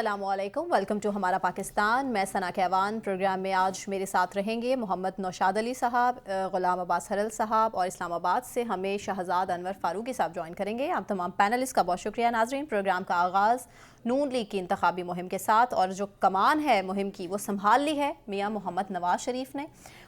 अस्सलामुअलैकुम, welcome to हमारा पाकिस्तान। मैं सना कहवान। प्रोग्राम में आज मेरे साथ रहेंगे मोहम्मद नौशाद अली साहब, ग़ुलाम अब्बास हरल साहब और इस्लामाबाद से हमें शहजाद अनवर फारूकी साहब ज्वाइन करेंगे। आप तमाम पैनलिस्ट का बहुत शुक्रिया। नाज़रीन, प्रोग्राम का आगाज़ नून लीग की इंतखाबी मुहिम के साथ, और जो कमान है मुहिम की वो संभाल ली है मियाँ मोहम्मद नवाज शरीफ ने,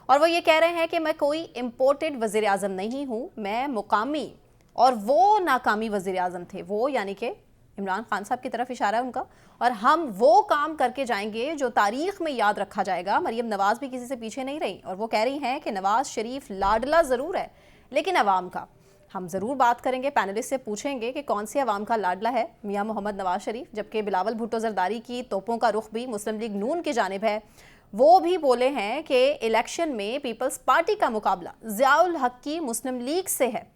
और वो ये कह रहे हैं कि मैं कोई इम्पोर्टेड वज़ीर आज़म नहीं हूँ, मैं मुकामी, और वो नाकामी वज़ीर आज़म थे, वो यानी कि इमरान खान साहब की तरफ इशारा है उनका, और हम वो काम करके जाएंगे जो तारीख में याद रखा जाएगा। मरीम नवाज भी किसी से पीछे नहीं रही, और वो कह रही हैं कि नवाज शरीफ लाडला ज़रूर है लेकिन अवाम का। हम ज़रूर बात करेंगे, पैनलिस्ट से पूछेंगे कि कौन सी अवाम का लाडला है मियाँ मोहम्मद नवाज शरीफ, जबकि बिलावल भुट्टो जरदारी की तोपों का रुख भी मुस्लिम लीग नून की जानिब है। वो भी बोले हैं कि इलेक्शन में पीपल्स पार्टी का मुकाबला ज़ियाउल हक की मुस्लिम लीग से है।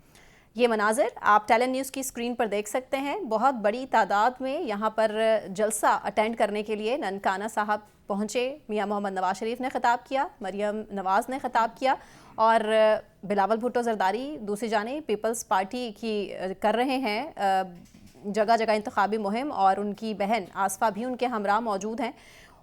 ये मनाजिर आप टैलेंट न्यूज़ की स्क्रीन पर देख सकते हैं। बहुत बड़ी तादाद में यहाँ पर जलसा अटेंड करने के लिए ननकाना साहब पहुँचे। मियाँ मोहम्मद नवाज शरीफ ने ख़िताब किया, मरियम नवाज़ ने ख़िताब किया, और बिलावल भुट्टो जरदारी दूसरी जानिब पीपल्स पार्टी की कर रहे हैं जगह जगह इंतखाबी मुहिम, और उनकी बहन आसफा भी उनके हमरा मौजूद हैं।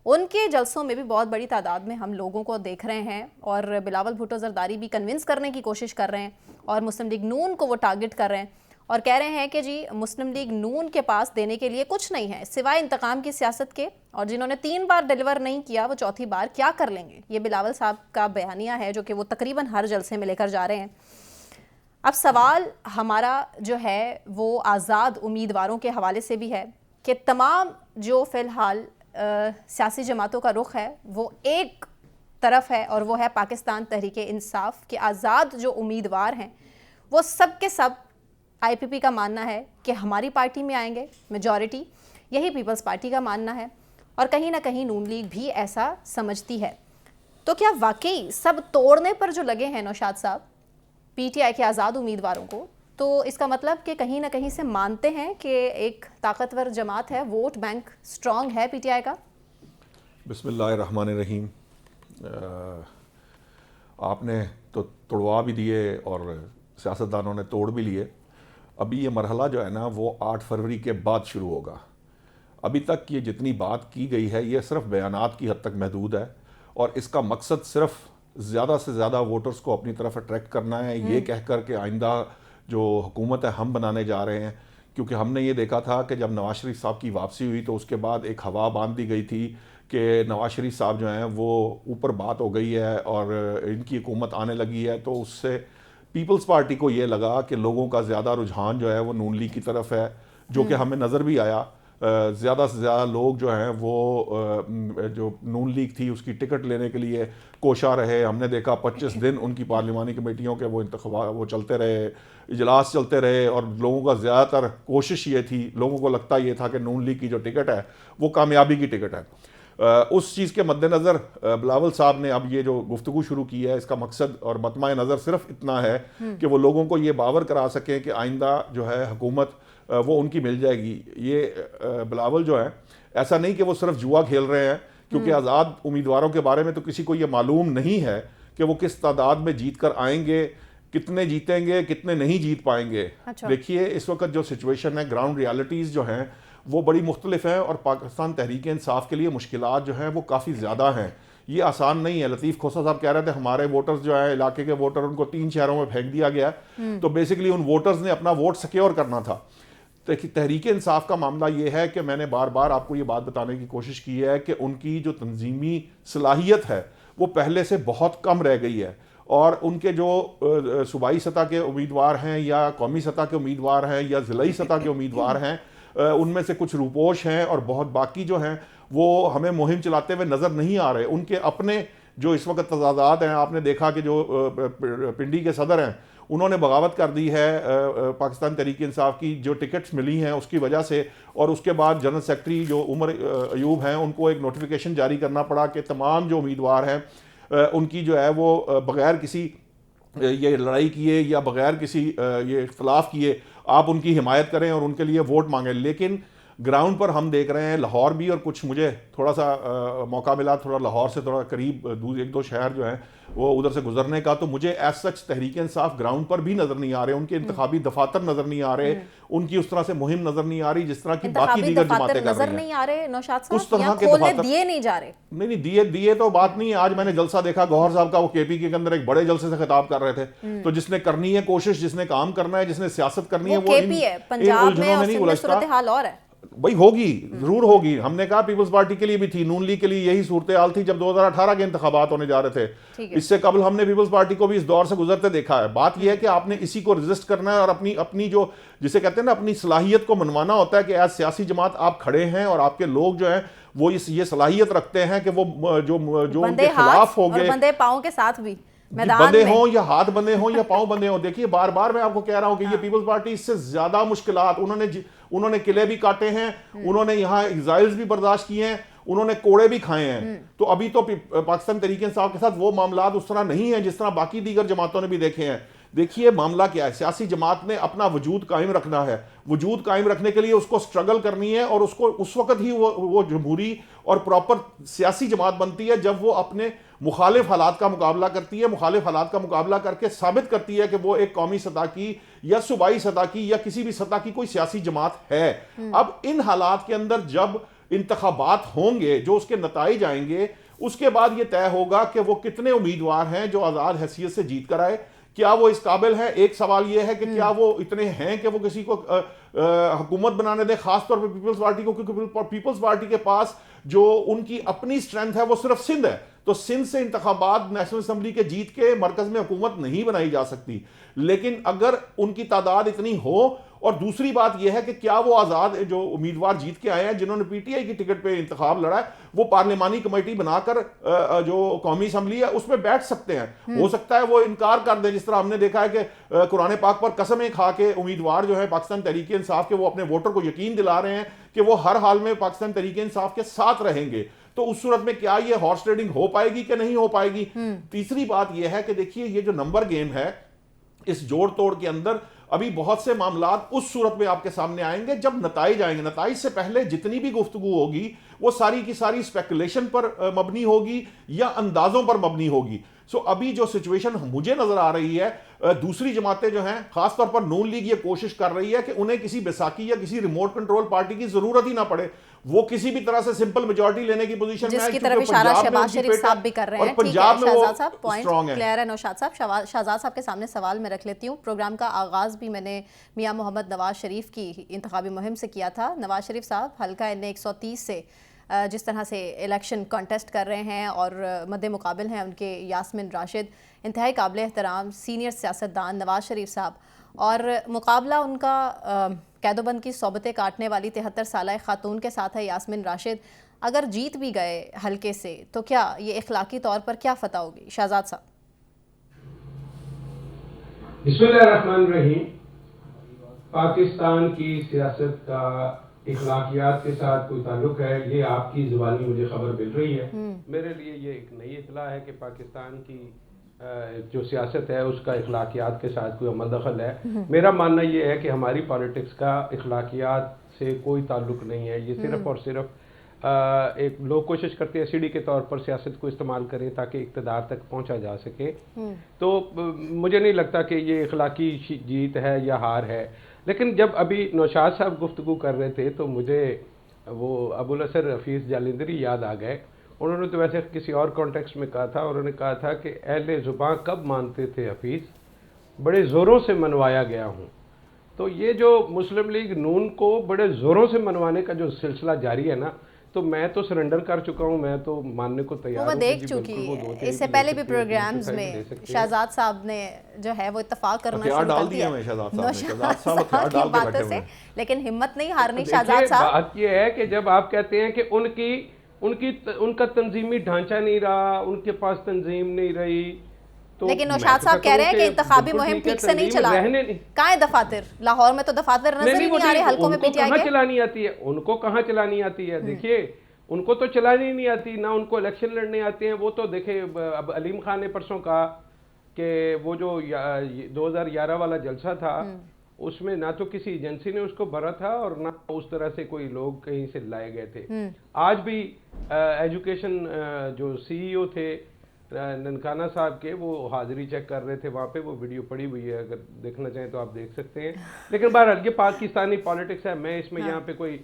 उनके जलसों में भी बहुत बड़ी तादाद में हम लोगों को देख रहे हैं, और बिलावल भुट्टो जरदारी भी कन्विंस करने की कोशिश कर रहे हैं, और मुस्लिम लीग नून को वो टारगेट कर रहे हैं, और कह रहे हैं कि जी मुस्लिम लीग नून के पास देने के लिए कुछ नहीं है सिवाय इंतकाम की सियासत के, और जिन्होंने 3 बार डिलीवर नहीं किया वो चौथी बार क्या कर लेंगे। ये बिलावल साहब का बयानिया है जो कि वो तकरीबन हर जलसे में लेकर जा रहे हैं। अब सवाल हमारा जो है वो आज़ाद उम्मीदवारों के हवाले से भी है कि तमाम जो फ़िलहाल सियासी जमातों का रुख है वो एक तरफ है, और वो है पाकिस्तान तहरीक इंसाफ के आज़ाद जो उम्मीदवार हैं वो सब के सब IPP का मानना है कि हमारी पार्टी में आएंगे, मेजॉरिटी यही पीपल्स पार्टी का मानना है, और कहीं ना कहीं नून लीग भी ऐसा समझती है। तो क्या वाकई सब तोड़ने पर जो लगे हैं नौशाद साहब PTI के आज़ाद उम्मीदवारों को, तो इसका मतलब कि कहीं ना कहीं से मानते हैं कि एक ताकतवर जमात है, वोट बैंक स्ट्रॉन्ग है PTI का? बिस्मिल्लाहिर्रहमानिर्रहीम। आपने तो तोड़वा भी दिए और सियासतदानों ने तोड़ भी लिए। अभी ये मरहला जो है ना वो 8 फरवरी के बाद शुरू होगा। अभी तक ये जितनी बात की गई है ये सिर्फ बयानात की हद तक महदूद है, और इसका मकसद सिर्फ ज़्यादा से ज़्यादा वोटर्स को अपनी तरफ अट्रैक्ट करना है, ये कह कर के आइंदा जो हुकूमत है हम बनाने जा रहे हैं। क्योंकि हमने ये देखा था कि जब नवाज शरीफ साहब की वापसी हुई तो उसके बाद एक हवा बांध दी गई थी कि नवाज शरीफ साहब जो हैं वो ऊपर बात हो गई है और इनकी हुकूमत आने लगी है, तो उससे पीपल्स पार्टी को ये लगा कि लोगों का ज़्यादा रुझान जो है वो नून लीग की तरफ है, जो कि हमें नज़र भी आया। ज़्यादा से ज़्यादा लोग जो हैं वो जो नून लीग थी उसकी टिकट लेने के लिए कोशा रहे। हमने देखा 25 दिन उनकी पार्लिमानी कमेटियों के वो चलते रहे, इजलास चलते रहे, और लोगों का ज़्यादातर कोशिश ये थी, लोगों को लगता ये था कि नून लीग की जो टिकट है वो कामयाबी की टिकट है। उस चीज़ के मद्देनज़र बिलावल साहब ने अब ये जो गुफ्तगू शुरू की है, इसका मकसद और मतमा नज़र सिर्फ इतना है कि वो लोगों को ये बावर करा सकें कि आइंदा जो है हुकूमत वो उनकी मिल जाएगी। ये बिलावल जो है ऐसा नहीं कि वो सिर्फ जुआ खेल रहे हैं, क्योंकि आज़ाद उम्मीदवारों के बारे में तो किसी को ये मालूम नहीं है कि वो किस तादाद में जीत कर आएंगे, कितने जीतेंगे, कितने नहीं जीत पाएंगे। अच्छा। देखिए इस वक्त जो सिचुएशन है, ग्राउंड रियलिटीज़ जो हैं वो बड़ी मुख्तलिफ हैं, और पाकिस्तान तहरीक इंसाफ के लिए मुश्किलात जो हैं वो काफ़ी ज़्यादा हैं। ये आसान नहीं है। लतीफ़ खोसा साहब कह रहे थे हमारे वोटर्स जो है इलाके के वोटर, उनको 3 शहरों में फेंक दिया गया, तो बेसिकली उन वोटर्स ने अपना वोट सिक्योर करना था। तहरीक इंसाफ का मामला ये है कि मैंने बार बार आपको ये बात बताने की कोशिश की है कि उनकी जो तंजीमी सलाहियत है वो पहले से बहुत कम रह गई है, और उनके जो सूबाई सतह के उम्मीदवार हैं या कौमी सतह के उम्मीदवार हैं या ज़िलाई सतह के उम्मीदवार हैं, उनमें से कुछ रूपोश हैं और बहुत बाकी जो हैं वो हमें मुहिम चलाते हुए नज़र नहीं आ रहे। उनके अपने जो इस वक्त तजादात हैं, आपने देखा कि जो पिंडी के सदर हैं उन्होंने बगावत कर दी है पाकिस्तान तहरीक इंसाफ की जो टिकट्स मिली हैं उसकी वजह से, और उसके बाद जनरल सेक्रेटरी जो उमर अयूब हैं उनको एक नोटिफिकेशन जारी करना पड़ा कि तमाम जो उम्मीदवार हैं उनकी जो है वो बग़ैर किसी ये लड़ाई किए या बग़ैर किसी ये इख्तलाफ किए आप उनकी हिमायत करें और उनके लिए वोट मांगें। लेकिन ग्राउंड पर हम देख रहे हैं लाहौर भी, और कुछ मुझे थोड़ा सा मौका मिला थोड़ा लाहौर से थोड़ा करीब एक दो शहर जो हैं वो उधर से गुजरने का, तो मुझे as such Tehreek Insaf ground पर भी नजर नहीं आ रहे, उनके इंतखाबी दफातर नजर नहीं आ रहे, उनकी उस तरह से मुहिम नजर नहीं आ रही जिस तरह की बाकी दीगर जमातें कर रही हैं। नहीं आ रहे नौशाद साहब, उस तरह के दफातर दिए नहीं जा रहे। नहीं दिए तो बात नहीं है। आज मैंने जलसा देखा गौहर साहब का, वो केपी के अंदर एक बड़े जलसे से खिताब कर रहे थे। तो जिसने करनी है कोशिश, जिसने काम करना है, जिसने सियासत करनी है, वो केपी है। पंजाब में और सिंध में सूरत हाल और है भाई, होगी जरूर होगी। हमने कहा पीपल्स पार्टी के लिए भी थी, नून लीग के लिए यही सूरत हाल थी जब 2018 के इंतखाबात होने जा रहे थे। इससे कबल हमने पीपल्स पार्टी को भी इस दौर से गुजरते देखा है। बात यह है कि आपने इसी को रेजिस्ट करना है और अपनी जो जिसे कहते हैं ना अपनी सलाहियत को मनवाना होता है कि एज सियासी जमात आप खड़े हैं और आपके लोग जो हैं वो ये सलाहियत रखते हैं कि वो जो उनके खिलाफ हो गए, बंदे पाँव के साथ भी बंदे हों या हाथ बंदे हों या पांव बंदे हों। देखिए बार बार मैं आपको कह रहा हूं कि ये पीपल्स पार्टी इससे ज्यादा मुश्किलात, उन्होंने किले भी काटे हैं, उन्होंने यहाँ एग्जाइल्स भी बर्दाश्त किए हैं, उन्होंने कोड़े भी खाए हैं। तो अभी तो पाकिस्तान तहरीक इंसाफ के साथ वो मामला उस तरह नहीं है जिस तरह बाकी दीगर जमातों ने भी देखे हैं। देखिए मामला क्या है, सियासी जमात ने अपना वजूद कायम रखना है। वजूद कायम रखने के लिए उसको स्ट्रगल करनी है और उसको उस वक्त ही वो जमहूरी और प्रॉपर सियासी जमात बनती है जब वो अपने मुखालिफ हालात का मुकाबला करती है, मुखालिफ हालात का मुकाबला करके साबित करती है कि वो एक कौमी सतह की या सूबाई सतह की या किसी भी सतह की कोई सियासी जमात है। अब इन हालात के अंदर जब इंतखाबात होंगे, जो उसके नताइज आएंगे, उसके बाद ये तय होगा कि वो कितने उम्मीदवार हैं जो आज़ाद हैसियत से जीत कर आए, क्या वो इस काबिल है। एक सवाल यह है कि क्या वो इतने हैं कि वो किसी को हुकूमत बनाने दे, खासतौर पर पीपल्स पार्टी को, क्योंकि पीपल्स पार्टी के पास जो उनकी अपनी स्ट्रेंथ है वो सिर्फ सिंध है। तो सिंध से इंतखाबात नेशनल असम्बली के जीत के मरकज में हुकूमत नहीं बनाई जा सकती। लेकिन अगर उनकी तादाद इतनी हो, और दूसरी बात यह है कि क्या वो आज़ाद जो उम्मीदवार जीत के आए हैं जिन्होंने पीटीआई की टिकट पे इंतखाब लड़ा है, वो पार्लिमानी कमेटी बनाकर जो कौमी असम्बली है उसमें बैठ सकते हैं। हो सकता है वो इनकार कर दें, जिस तरह हमने देखा है कि कुरान पाक पर कसमें खा के उम्मीदवार जो है पाकिस्तान तहरीक इंसाफ के, वो अपने वोटर को यकीन दिला रहे हैं कि वो हर हाल में पाकिस्तान तहरीक इंसाफ के साथ रहेंगे। तो उस सूरत में क्या ये हॉर्स ट्रेडिंग हो पाएगी कि नहीं हो पाएगी। तीसरी बात यह है कि देखिए ये जो नंबर गेम है, इस जोड़ तोड़ के अंदर अभी बहुत से मामलात उस सूरत में आपके सामने आएंगे जब नताइज आएंगे। नताइज से पहले जितनी भी गुफ्तगू होगी वो सारी की सारी स्पेकुलेशन पर मबनी होगी या अंदाजों पर मबनी होगी। सो अभी जो सिचुएशन मुझे नजर आ रही है, दूसरी जमातें जो हैं, खासतौर पर नून लीग ये कोशिश कर रही है कि उन्हें किसी बैसाखी या किसी रिमोट कंट्रोल पार्टी की जरूरत ही ना पड़े, वो किसी भी तरह से सिंपल मेजॉरिटी लेने की पोजीशन में है, जिसकी तरफ इशारा शहबाज शरीफ साहब भी कर रहे हैं। पंजाब में वो पॉइंट क्लियर है। नौशाद साहब, शहजाद साहब के सामने सवाल मैं रख लेती हूँ। प्रोग्राम का आगाज भी मैंने मियां मोहम्मद नवाज शरीफ की इंतखाबी मुहिम से किया था। नवाज शरीफ साहब हल्का एन 130 से जिस तरह से इलेक्शन कॉन्टेस्ट कर रहे हैं और मद्दे मुकाबिल हैं उनके यास्मिन राशिद, इंतहाई काबिल एहतराम सीनियर सियासतदान नवाज शरीफ साहब, और मुकाबला उनका कैदोबंद की सोबतें काटने वाली 73 साल खातून के साथ है यास्मिन राशिद। अगर जीत भी गए हल्के से तो क्या ये इखलाकी तौर पर क्या फतह होगी? शहजाद साहब। बिस्मिल्लाहिर्रहमानिर्रहीम। पाकिस्तान की सियासत का इखलाकियात के साथ कोई ताल्लुक है, ये आपकी ज़ुबानी मुझे खबर मिल रही है। मेरे लिए ये एक नई इतला है कि पाकिस्तान की जो सियासत है उसका इखलाकियात के साथ कोई अमल दखल है। मेरा मानना ये है कि हमारी पॉलिटिक्स का इखलाकियात से कोई ताल्लुक नहीं है। ये सिर्फ और सिर्फ एक लोग कोशिश करते हैं सीढ़ी के तौर पर सियासत को इस्तेमाल करें ताकि इक़्तिदार तक पहुंचा जा सके। तो मुझे नहीं लगता कि ये इखलाकी जीत है या हार है। लेकिन जब अभी नौशाद साहब गुफ्तगू कर रहे थे तो मुझे वो अबुल असर हफीज़ जालिंदरी याद आ गए। उन्होंने तो वैसे किसी और कॉन्टेक्स्ट में कहा था, उन्होंने कहा था कि अहले ज़ुबां कब मानते थे हफीज़, बड़े ज़ोरों से मनवाया गया हूँ। तो ये जो मुस्लिम लीग नून को बड़े ज़ोरों से मनवाने का जो सिलसिला जारी है ना, तो मैं तो सरेंडर कर चुका हूँ, मैं तो मानने को तैयार हूँ। मैं देख चुकी इससे पहले भी प्रोग्राम्स में शहजाद साहब ने जो है वो इत्तफाक करना शुरू कर दिया शहजाद की बातों से, लेकिन हिम्मत नहीं हारनी शहजाद साहब। बात ये है कि जब आप कहते हैं कि उनका तंजीमी ढांचा नहीं रहा, उनके पास तंजीम नहीं रही, तो लेकिन नौशाद साहब कह रहे हैं कि इंतखाबी मुहिम ठीक से नहीं चला रहे। कहाँ है दफातर? लाहौर में तो दफातर नजर ही नहीं आ रहे हल्कों में पीटीआई के। चलानी आती है उनको, कहाँ चलानी आती है? देखिए उनको तो चलानी नहीं आती, ना उनको इलेक्शन लड़ने आते हैं। वो तो देखे अब अलीम खान ने परसों कहा कि वो जो 2011 वाला जलसा था उसमें ना तो किसी एजेंसी ने उसको भरा था और ना उस तरह से कोई लोग कहीं से लाए गए थे। आज भी एजुकेशन जो सीईओ थे ननकाना साहब के, वो हाजिरी चेक कर रहे थे वहाँ पे, वो वीडियो पड़ी हुई है, अगर देखना चाहें तो आप देख सकते हैं। लेकिन बहरहाल ये पाकिस्तानी पॉलिटिक्स है, मैं इसमें यहाँ पे कोई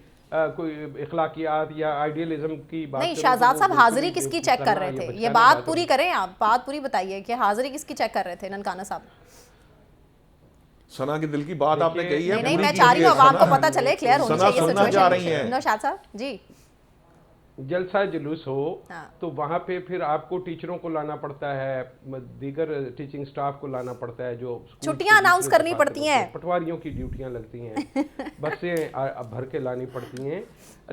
इखलाकियात या आइडियलिज्म की बात नहीं, शहजाद साहब हाजिरी किसकी चेक कर रहे थे? ये बात पूरी करें, आप बात पूरी बताइए कि हाजिरी किसकी चेक कर रहे थे ननकाना साहब? सना के दिल की बात आपने कही है। नहीं, मैं चाह रही हूँ आवाम को पता चले, क्लियर होनी चाहिए सिचुएशन। नौशाद साहब जी, जलसा जुलूस हो हाँ। तो वहाँ पे फिर आपको टीचरों को लाना पड़ता है, दीगर टीचिंग स्टाफ को लाना पड़ता है, जो छुट्टियां अनाउंस करनी पड़ती हैं, पटवारियों की ड्यूटियां लगती हैं, बसें भर के लानी पड़ती हैं।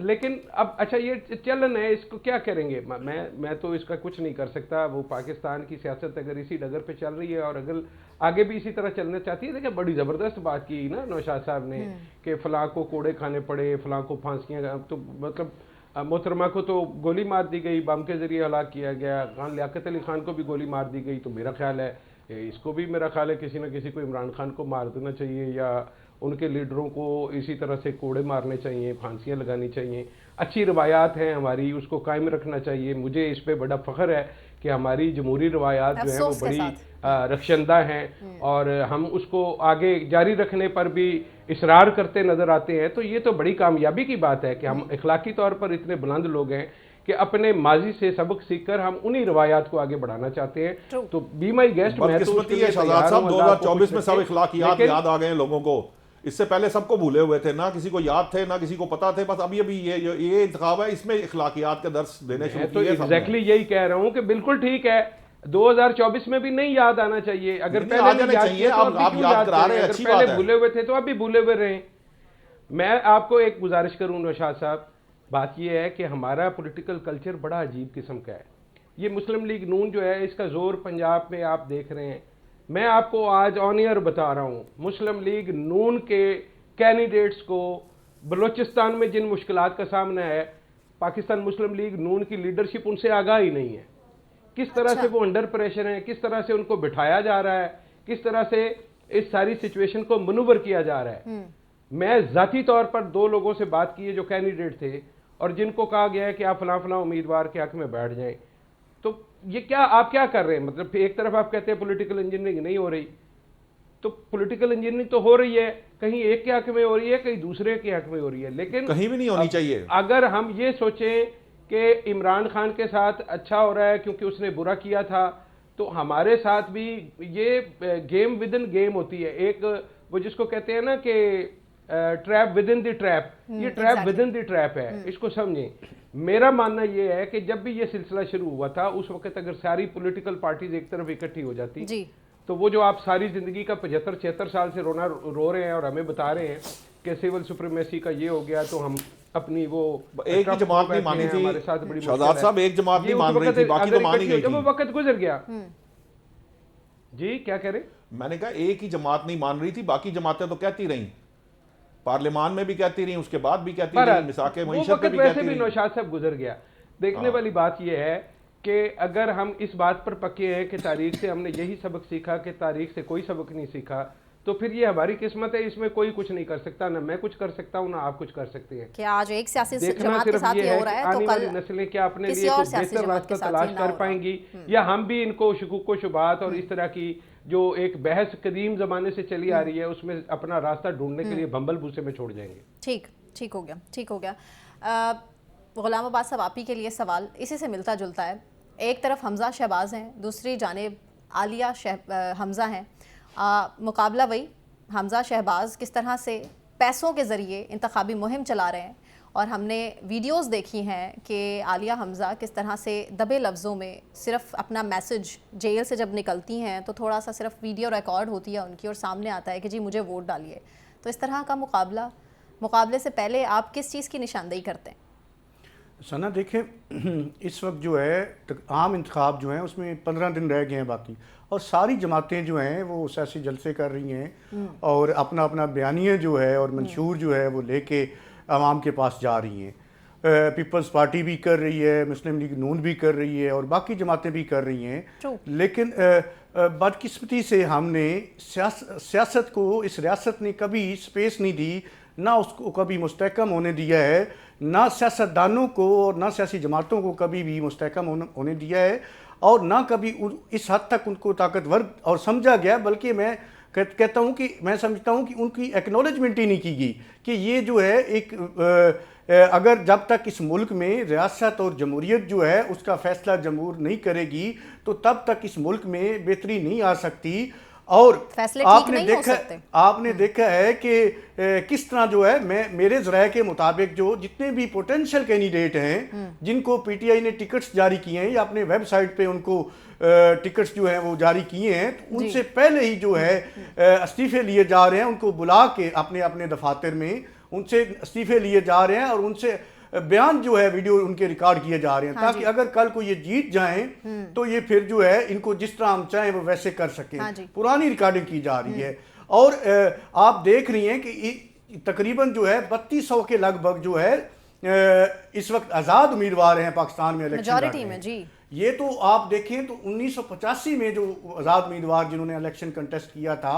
लेकिन अब अच्छा ये चलन है, इसको क्या करेंगे? मैं तो इसका कुछ नहीं कर सकता। वो पाकिस्तान की सियासत अगर इसी डगर पे चल रही है और अगर आगे भी इसी तरह चलना चाहती है। देखिए बड़ी ज़बरदस्त बात की ना नौशाद साहब ने कि फलां को कोड़े खाने पड़े, फलां को फांसियाँ, तो मतलब मोहतरमा को तो गोली मार दी गई, बम के जरिए हलाक किया गया, खान लियाकत अली खान को भी गोली मार दी गई। तो मेरा ख्याल है इसको भी, मेरा ख्याल है किसी न किसी को इमरान खान को मार देना चाहिए या उनके लीडरों को इसी तरह से कोड़े मारने चाहिए, फांसियाँ लगानी चाहिए। अच्छी रवायात हैं हमारी, उसको कायम रखना चाहिए। मुझे इस पर बड़ा फ़ख्र है कि हमारी जमहूरी रवायात जो हैं वो बड़ी रक्षंदा हैं और हम उसको आगे जारी रखने पर भी इसरार करते नज़र आते हैं। तो ये तो बड़ी कामयाबी की बात है कि हम इखलाकी तौर पर इतने बुलंद लोग हैं कि अपने माजी से सबक सीखकर हम उन्हीं रवायात को आगे बढ़ाना चाहते हैं। तो बी माई गेस्ट, मैं तो शहजाद साहब 2024 में सब इखलाकियात याद आ गए लोगों को। इससे पहले सबको भूले हुए थे, ना किसी को याद थे ना किसी को पता थे। बस अभी ये इंतखाब है, इसमें इखलाकियात के दर्स देने शुरू किए। तो एग्जैक्टली यही कह रहा हूँ कि बिल्कुल ठीक है, 2024 में भी नहीं याद आना चाहिए। अगर पहले नहीं याद किया तो आप याद करा रहे हैं, अच्छी बात है। पहले भूले हुए थे तो अभी भूले हुए रहे। मैं आपको एक गुजारिश करूँ नौशाद साहब, बात यह है कि हमारा पॉलिटिकल कल्चर बड़ा अजीब किस्म का है। ये मुस्लिम लीग नून जो है, इसका जोर पंजाब में आप देख रहे हैं। मैं आपको आज ऑन एयर बता रहा हूँ, मुस्लिम लीग नून के कैंडिडेट्स को बलूचिस्तान में जिन मुश्किलात का सामना है, पाकिस्तान मुस्लिम लीग नून की लीडरशिप उनसे आगाह ही नहीं है। किस तरह से वो अंडर प्रेशर हैं, किस तरह से उनको बिठाया जा रहा है, किस तरह से इस सारी सिचुएशन को मनूवर किया जा रहा है। मैं जाती तौर पर 2 लोगों से बात की है जो कैंडिडेट थे और जिनको कहा गया है कि आप फलां फलां उम्मीदवार के हक में बैठ जाएं। तो ये क्या आप क्या कर रहे हैं? मतलब एक तरफ आप कहते हैं पॉलिटिकल इंजीनियरिंग नहीं हो रही, तो पॉलिटिकल इंजीनियरिंग तो हो रही है, कहीं एक के हक में हो रही है, कहीं दूसरे के हक में हो रही है, लेकिन कहीं भी नहीं होनी चाहिए। अगर हम ये सोचें कि इमरान खान के साथ अच्छा हो रहा है क्योंकि उसने बुरा किया था, तो हमारे साथ भी ये गेम विद इन गेम होती है। एक वो जिसको कहते हैं ना कि trap within the trap, ये trap within the trap है, इसको समझें। मेरा मानना ये है कि जब भी ये सिलसिला शुरू हुआ था उस वक्त अगर सारी पॉलिटिकल पार्टीज एक तरफ इकट्ठी हो जाती जी, तो वो जो आप सारी जिंदगी का 75-76 साल से रो रहे हैं और हमें बता रहे हैं कि सिविल सुप्रीमेसी का ये हो गया, तो हम अपनी वो एक ही जमात नहीं मानी थी हमारे साथ, बड़ी शहजाद साहब एक जमात नहीं मान रही थी, बाकी तो मानी गई थी। वो वक्त गुजर गया। जी क्या कह रहे? मैंने कहा एक ही जमात नहीं मान रही थी, बाकी जमातें तो कहती रही, पार्लियामान में भी कहती रही, उसके बाद भी कहती रही, मिसाके मईशत पे भी कहती रही। नौशाद साहब गुजर गया। देखने वाली बात यह है कि अगर हम इस बात पर पक्के हैं कि तारीख से हमने यही सबक सीखा कि तारीख से कोई सबक नहीं सीखा, तो फिर ये हमारी किस्मत है, इसमें कोई कुछ नहीं कर सकता, ना मैं कुछ कर सकता हूँ ना आप कुछ कर सकते हैं। क्या आज एक सियासी जमात के साथ ये हो रहा है तो कल नस्लें क्या अपने लिए कोई बेहतर रास्ता तलाश कर पाएंगी, या हम भी इनको शुकूक शुबात और इस तरह की जो एक बहस कदीम जमाने से चली आ रही है उसमें अपना रास्ता ढूंढने के लिए भंबल भूसे में छोड़ जाएंगे। ठीक हो गया। गुलाम अब्बास साहब, आप ही के लिए सवाल इसी से मिलता जुलता है। एक तरफ हमजा शहबाज हैं, दूसरी जानिब आलिया हमजा हैं। मुकाबला वही, हमजा शहबाज किस तरह से पैसों के ज़रिए इंतखाबी मुहिम चला रहे हैं, और हमने वीडियोस देखी हैं कि आलिया हमज़ा किस तरह से दबे लफ्ज़ों में सिर्फ अपना मैसेज, जेल से जब निकलती हैं तो थोड़ा सा सिर्फ वीडियो रिकॉर्ड होती है उनकी और सामने आता है कि जी मुझे वोट डालिए। तो इस तरह का मुकाबले से पहले आप किस चीज़ की निशानदेही करते हैं? सना देखें, इस वक्त जो है आम इंतखाब जो हैं उसमें 15 दिन रह गए हैं बाकी, और सारी जमातें जो हैं वो सियासी जलसे कर रही हैं और अपना अपना बयानिया जो है और मंशूर जो है वो लेके आवाम के पास जा रही हैं। पीपल्स पार्टी भी कर रही है, मुस्लिम लीग नून भी कर रही है और बाकी जमातें भी कर रही हैं। True. लेकिन बदकिस्मती से हमने सियासत को, इस रियासत ने कभी स्पेस नहीं दी, ना उसको कभी मुस्तहकम होने दिया है, ना सियासतदानों को और ना सियासी जमातों को कभी भी मुस्तहकम होने दिया है, और ना कभी इस हद तक उनको ताकतवर और समझा गया। बल्कि मैं कहता हूँ कि मैं समझता हूँ कि उनकी एक्नॉलेजमेंट ही नहीं की गई कि ये जो है एक अगर जब तक इस मुल्क में रियासत और जमहूरियत जो है उसका फैसला जमहूर नहीं करेगी तो तब तक इस मुल्क में बेहतरी नहीं आ सकती। और फैसले ठीक नहीं हो सकते। आपने देखा है कि किस तरह जो है, मेरे ज़राए के मुताबिक जो जितने भी पोटेंशियल कैंडिडेट हैं जिनको पीटीआई ने टिकट्स जारी किए हैं या अपने वेबसाइट पे उनको टिकट्स जो हैं वो जारी किए हैं, तो उनसे पहले ही जो है इस्तीफे लिए जा रहे हैं। उनको बुला के अपने अपने दफातर में उनसे इस्तीफे लिए जा रहे हैं और उनसे बयान जो है वीडियो उनके रिकॉर्ड किए जा रहे हैं, ताकि अगर कल को ये जीत जाएं तो ये फिर जो है इनको जिस तरह हम चाहें वो वैसे कर सकें। पुरानी रिकॉर्डिंग की जा रही है और आप देख रही हैं कि तकरीबन जो है 3200 के लगभग जो है इस वक्त आज़ाद उम्मीदवार हैं पाकिस्तान में इलेक्शन मेजॉरिटी में। जी, ये तो आप देखें तो 1985 में जो आज़ाद उम्मीदवार जिन्होंने इलेक्शन कंटेस्ट किया था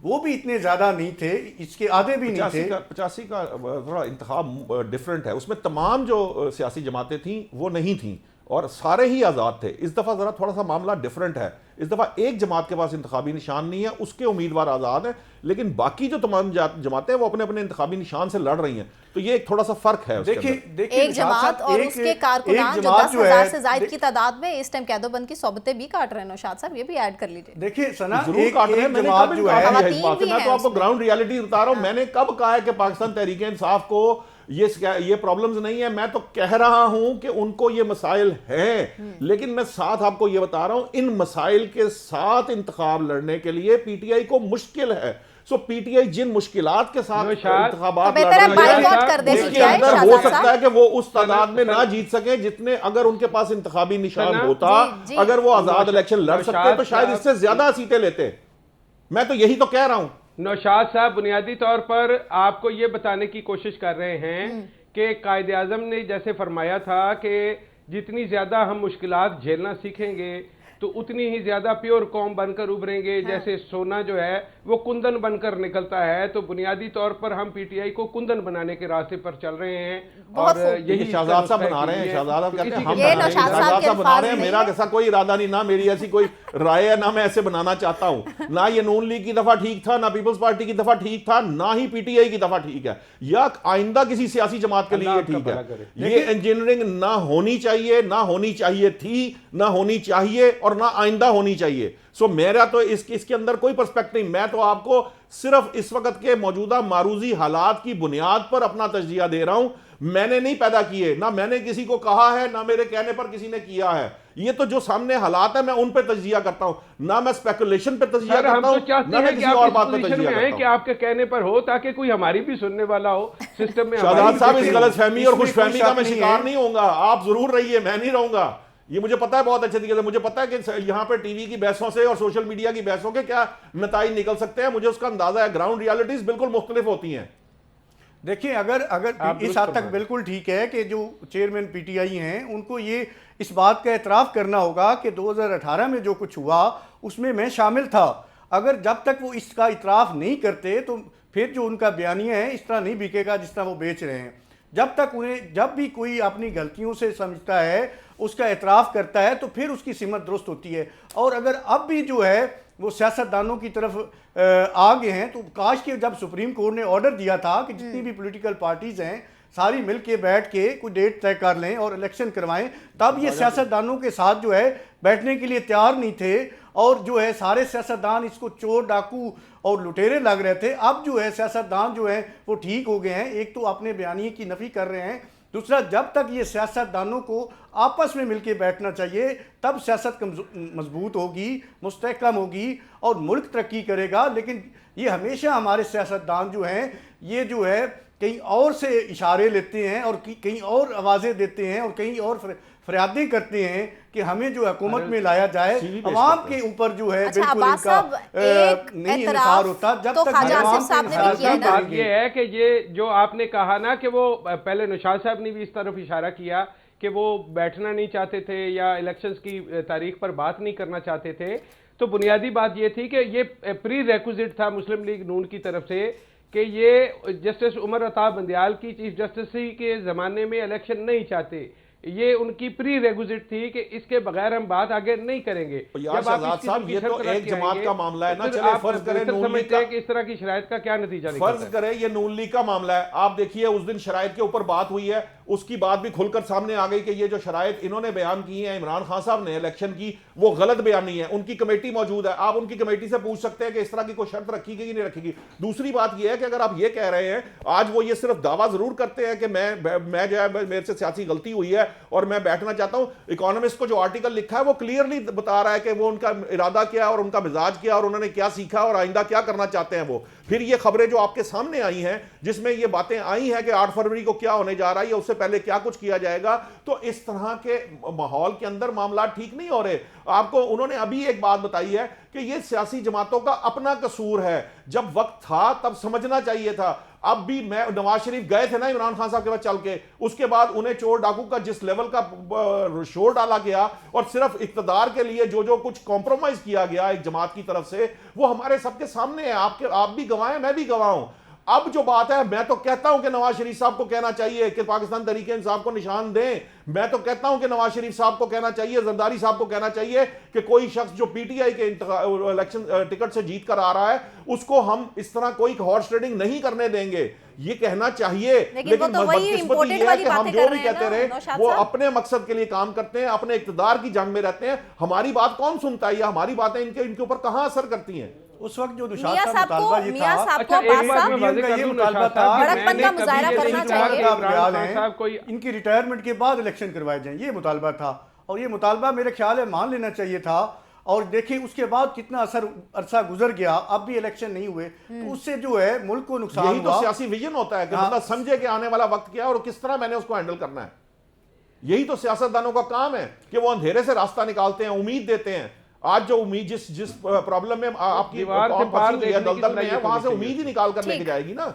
वो भी इतने ज़्यादा नहीं थे, इसके आधे भी नहीं थे। 85 का थोड़ा इंतखाब डिफरेंट है, उसमें तमाम जो सियासी जमातें थीं वो नहीं थीं और सारे ही आज़ाद थे। इस दफ़ा ज़रा थोड़ा सा मामला डिफरेंट है। इस दफ़ा एक जमात के पास इंतखाबी निशान नहीं है, उसके उम्मीदवार आज़ाद हैं, लेकिन बाकी जो तमाम जमातें वो अपने अपने इंतखाबी निशान से लड़ रही हैं। तो ये एक थोड़ा सा फर्क है। देखिए एक जमात और उसके कारकुनान जो 10,000 से ज्यादा की तादाद में इस टाइम कैदोबंद की सोबतें भी काट रहे हैं। नौशाद साहब ये भी ऐड कर लीजिए। देखिए सना, जरूर काट रहे हैं, मैंने जमात जो है मैं तो आपको ग्राउंड रियलिटी बता रहा हूं। मैंने कब कहा है कि पाकिस्तान तहरीक इंसाफ को ये प्रॉब्लम्स नहीं है? मैं तो कह रहा हूं कि उनको ये मसाइल हैं, लेकिन मैं साथ आपको ये बता रहा हूं इन मसाइल के साथ इंतखाब लड़ने के लिए पीटीआई को मुश्किल है। सो पीटीआई जिन मुश्किलात के साथ इंतखाबात लड़ रही है उसके अंदर हो सकता है कि वो उस तादाद में ना जीत सके जितने अगर उनके पास इंतखाबी निशान होता, अगर वो आजाद इलेक्शन लड़ सकते तो शायद इससे ज्यादा सीटें लेते। मैं तो यही तो कह रहा हूं। नौशाद साहब बुनियादी तौर पर आपको ये बताने की कोशिश कर रहे हैं कि कायदे आज़म ने जैसे फरमाया था कि जितनी ज़्यादा हम मुश्किलात झेलना सीखेंगे तो उतनी ही ज़्यादा प्योर कौम बनकर उभरेंगे। जैसे सोना जो है वो कुंदन बनकर निकलता है, तो बुनियादी तौर पर हम पीटीआई को कुंदन बनाने के रास्ते पर चल रहे हैं और यही शहजाद साहब बना रहे हैं। शहजाद कहते हैं हम बना रहे हैं, मेरा ऐसा कोई इरादा नहीं, ना मेरी ऐसी कोई राय है, ना मैं ऐसे बनाना चाहता हूं। ना ये नून लीग की दफा ठीक था, ना पीपल्स पार्टी की दफा ठीक था, ना ही पीटीआई की दफा ठीक है, या आइंदा किसी सियासी जमात के लिए ये ठीक है। ये इंजीनियरिंग ना होनी चाहिए, ना होनी चाहिए थी, ना होनी चाहिए और ना आइंदा होनी चाहिए। सो मेरा तो इसके अंदर कोई पर्सपेक्टिव नहीं। मैं तो आपको सिर्फ इस वक्त के मौजूदा मारूजी हालात की बुनियाद पर अपना तजजिया दे रहा हूं। मैंने नहीं पैदा किए, ना मैंने किसी को कहा है, ना मेरे कहने पर किसी ने किया है। ये तो जो सामने हालात है मैं उन पे तजजिया करता हूं, ना मैं स्पेकुलेशन पे तजजिया करता हूं, ना मैं किसी और बात पे तजजिया करता हूं। कि आपके कहने पर हो ताकि कोई हमारी भी सुनने वाला हो सिस्टम में। शाहजाद साहब इस गलतफहमी और खुशफहमी का मैं शिकार नहीं होऊंगा, आप जरूर रहिए, मैं नहीं रहूंगा। ये मुझे पता है बहुत अच्छे तरीके से। मुझे पता है कि यहाँ पे टीवी की बहसों से और सोशल मीडिया की बहसों के क्या नतीजे निकल सकते हैं, मुझे उसका अंदाजा है। ग्राउंड रियलिटीज बिल्कुल मुख्तलिफ होती हैं। देखिए अगर इस हद तक बिल्कुल ठीक है कि जो चेयरमैन पीटीआई हैं उनको ये इस बात का एतराफ़ करना होगा कि 2018 में जो कुछ हुआ उसमें मैं शामिल था। अगर जब तक वो इसका इतराफ़ नहीं करते तो फिर जो उनका बयानिया है इस तरह नहीं बिकेगा जिस तरह वो बेच रहे हैं। जब तक उन्हें, जब भी कोई अपनी गलतियों से समझता है, उसका एतराफ़ करता है, तो फिर उसकी सिमत दुरुस्त होती है। और अगर अब भी जो है वो सियासतदानों की तरफ आ गए हैं, तो काश के जब सुप्रीम कोर्ट ने ऑर्डर दिया था कि जितनी भी पॉलिटिकल पार्टीज़ हैं सारी मिल के बैठ के कोई डेट तय कर लें और इलेक्शन करवाएं, तब ये सियासतदानों के साथ जो है बैठने के लिए तैयार नहीं थे। और जो है सारे सियासतदान इसको चोर डाकू और लुटेरे लग रहे थे। अब जो है सियासतदान जो है वो ठीक हो गए हैं। एक तो अपने बयानिए की नफ़ी कर रहे हैं, दूसरा जब तक ये सियासतदानों को आपस में मिलके बैठना चाहिए तब सियासत मजबूत होगी, मुस्तहकम होगी और मुल्क तरक्की करेगा। लेकिन ये हमेशा हमारे सियासतदान जो हैं ये जो है कहीं और से इशारे लेते हैं और कहीं और आवाज़ें देते हैं और कहीं और फरियादें करते हैं कि हमें जो हुकूमत में लाया जाए, अवाम के ऊपर जो है अच्छा, बिल्कुल अब्बास साहब, एक नहीं एतराफ़ इनकार होता जब तो तक ख्वाजा अवाम आसिफ साहब ने भी किया है ना। बात ये है कि ये जो आपने कहा ना कि वो पहले नौशाद साहब ने भी इस तरफ इशारा किया कि वो बैठना नहीं चाहते थे या इलेक्शंस की तारीख पर बात नहीं करना चाहते थे, तो बुनियादी बात ये थी कि ये प्री रेक्विजिट था मुस्लिम लीग नून की तरफ से कि ये जस्टिस उमर अता बंदियाल की चीफ जस्टिस के ज़माने में इलेक्शन नहीं चाहते। ये उनकी प्री रेक्विजिट थी कि इसके बगैर हम बात आगे नहीं करेंगे। यार शहजाद साहब, ये तो एक जमात का मामला है ना। चले फर्ज करें नून लीग का, इस तरह की शरायत का क्या नतीजा निकलता है? फर्ज करें ये नून लीग का मामला है। आप देखिए उस दिन शरायत के ऊपर बात हुई है, उसकी बात भी खुलकर सामने आ गई कि ये जो शरायत इन्होंने बयान की है इमरान खान साहब ने इलेक्शन की, वो गलत बयान नहीं है। उनकी कमेटी मौजूद है, आप उनकी कमेटी से पूछ सकते हैं कि इस तरह की कोई शर्त रखी गई नहीं रखी गई। दूसरी बात यह है कि अगर आप ये कह रहे हैं, आज वो ये सिर्फ दावा जरूर करते हैं कि मैं जो है मेरे से सियासी गलती हुई है और मैं बैठना चाहता हूं। इकोनॉमिस्ट को जो आर्टिकल लिखा है वो क्लियरली बता रहा है कि वो उनका इरादा क्या है और उनका मिजाज क्या और उन्होंने क्या सीखा और आइंदा क्या करना चाहते हैं वो। फिर ये खबरें जो आपके सामने आई हैं जिसमें ये बातें आई हैं कि 8 फरवरी को क्या होने जा रहा है या उससे पहले क्या कुछ किया जाएगा, तो इस तरह के माहौल के अंदर मामला ठीक नहीं हो रहे। आपको उन्होंने अभी एक बात बताई है कि ये सियासी जमातों का अपना कसूर है, जब वक्त था तब समझना चाहिए था। अब भी मैं नवाज शरीफ गए थे ना इमरान खान साहब के पास चल के, उसके बाद उन्हें चोर डाकू का जिस लेवल का शोर डाला गया और सिर्फ इक्तदार के लिए जो कुछ कॉम्प्रोमाइज किया गया एक जमात की तरफ से, वो हमारे सबके सामने है। आप भी गवाह हैं, मैं भी गवाह हूं। अब जो बात है, मैं तो कहता हूं कि नवाज शरीफ साहब को कहना चाहिए कि पाकिस्तान तहरीक इंसाफ को निशान दें। मैं तो कहता हूं कि नवाज शरीफ साहब को कहना चाहिए, जरदारी साहब को कहना चाहिए कि कोई शख्स जो पीटीआई के इलेक्शन टिकट से जीत कर आ रहा है उसको हम इस तरह कोई हॉर्स ट्रेडिंग नहीं करने देंगे, ये कहना चाहिए। लेकिन तो बदकिस्मती ये है कि हम जो भी कहते रहे नौशाद वो साहब। अपने मकसद के लिए काम करते हैं, अपने इक्तदार की जंग में रहते हैं। हमारी बात कौन सुनता है या हमारी बातें इनके ऊपर कहां असर करती हैं? उस वक्त जो मियां नौशाद साहब मुतालबा ये मियां था, साहब को अच्छा, एक अब्बास बात साहब मैं वाज़ेह कर दूं, मुतालबा नौशाद था, साहब, बड़कपन मैंने का कभी मुजाहरा ये करना नहीं कहा चाहिए। कि आप इमरान बयान खान हैं, साहब कोई इनकी रिटायरमेंट के बाद इलेक्शन करवाए जाएं, ये मुतालबा था। और ये मुतालबा मेरे ख्याल है मान लेना चाहिए था। और देखिए उसके बाद कितना अरसा गुजर गया, अब भी इलेक्शन नहीं हुए, तो उससे जो है मुल्क को नुकसान यही तो हुआ। सियासी विजन होता है कि बंदा समझे कि आने वाला वक्त क्या है और किस तरह मैंने उसको हैंडल करना है। यही तो सियासतदानों का काम है कि वो अंधेरे से रास्ता निकालते हैं, उम्मीद देते हैं। आज जो उम्मीद जिस प्रॉब्लम में आपकी दीवार से कौम पार फंसी हुई है, देखने की दलदल में है, सलाहियत वहां से होनी उम्मीद ही चाहिए। निकाल कर लेके ठीक। जाएगी ना।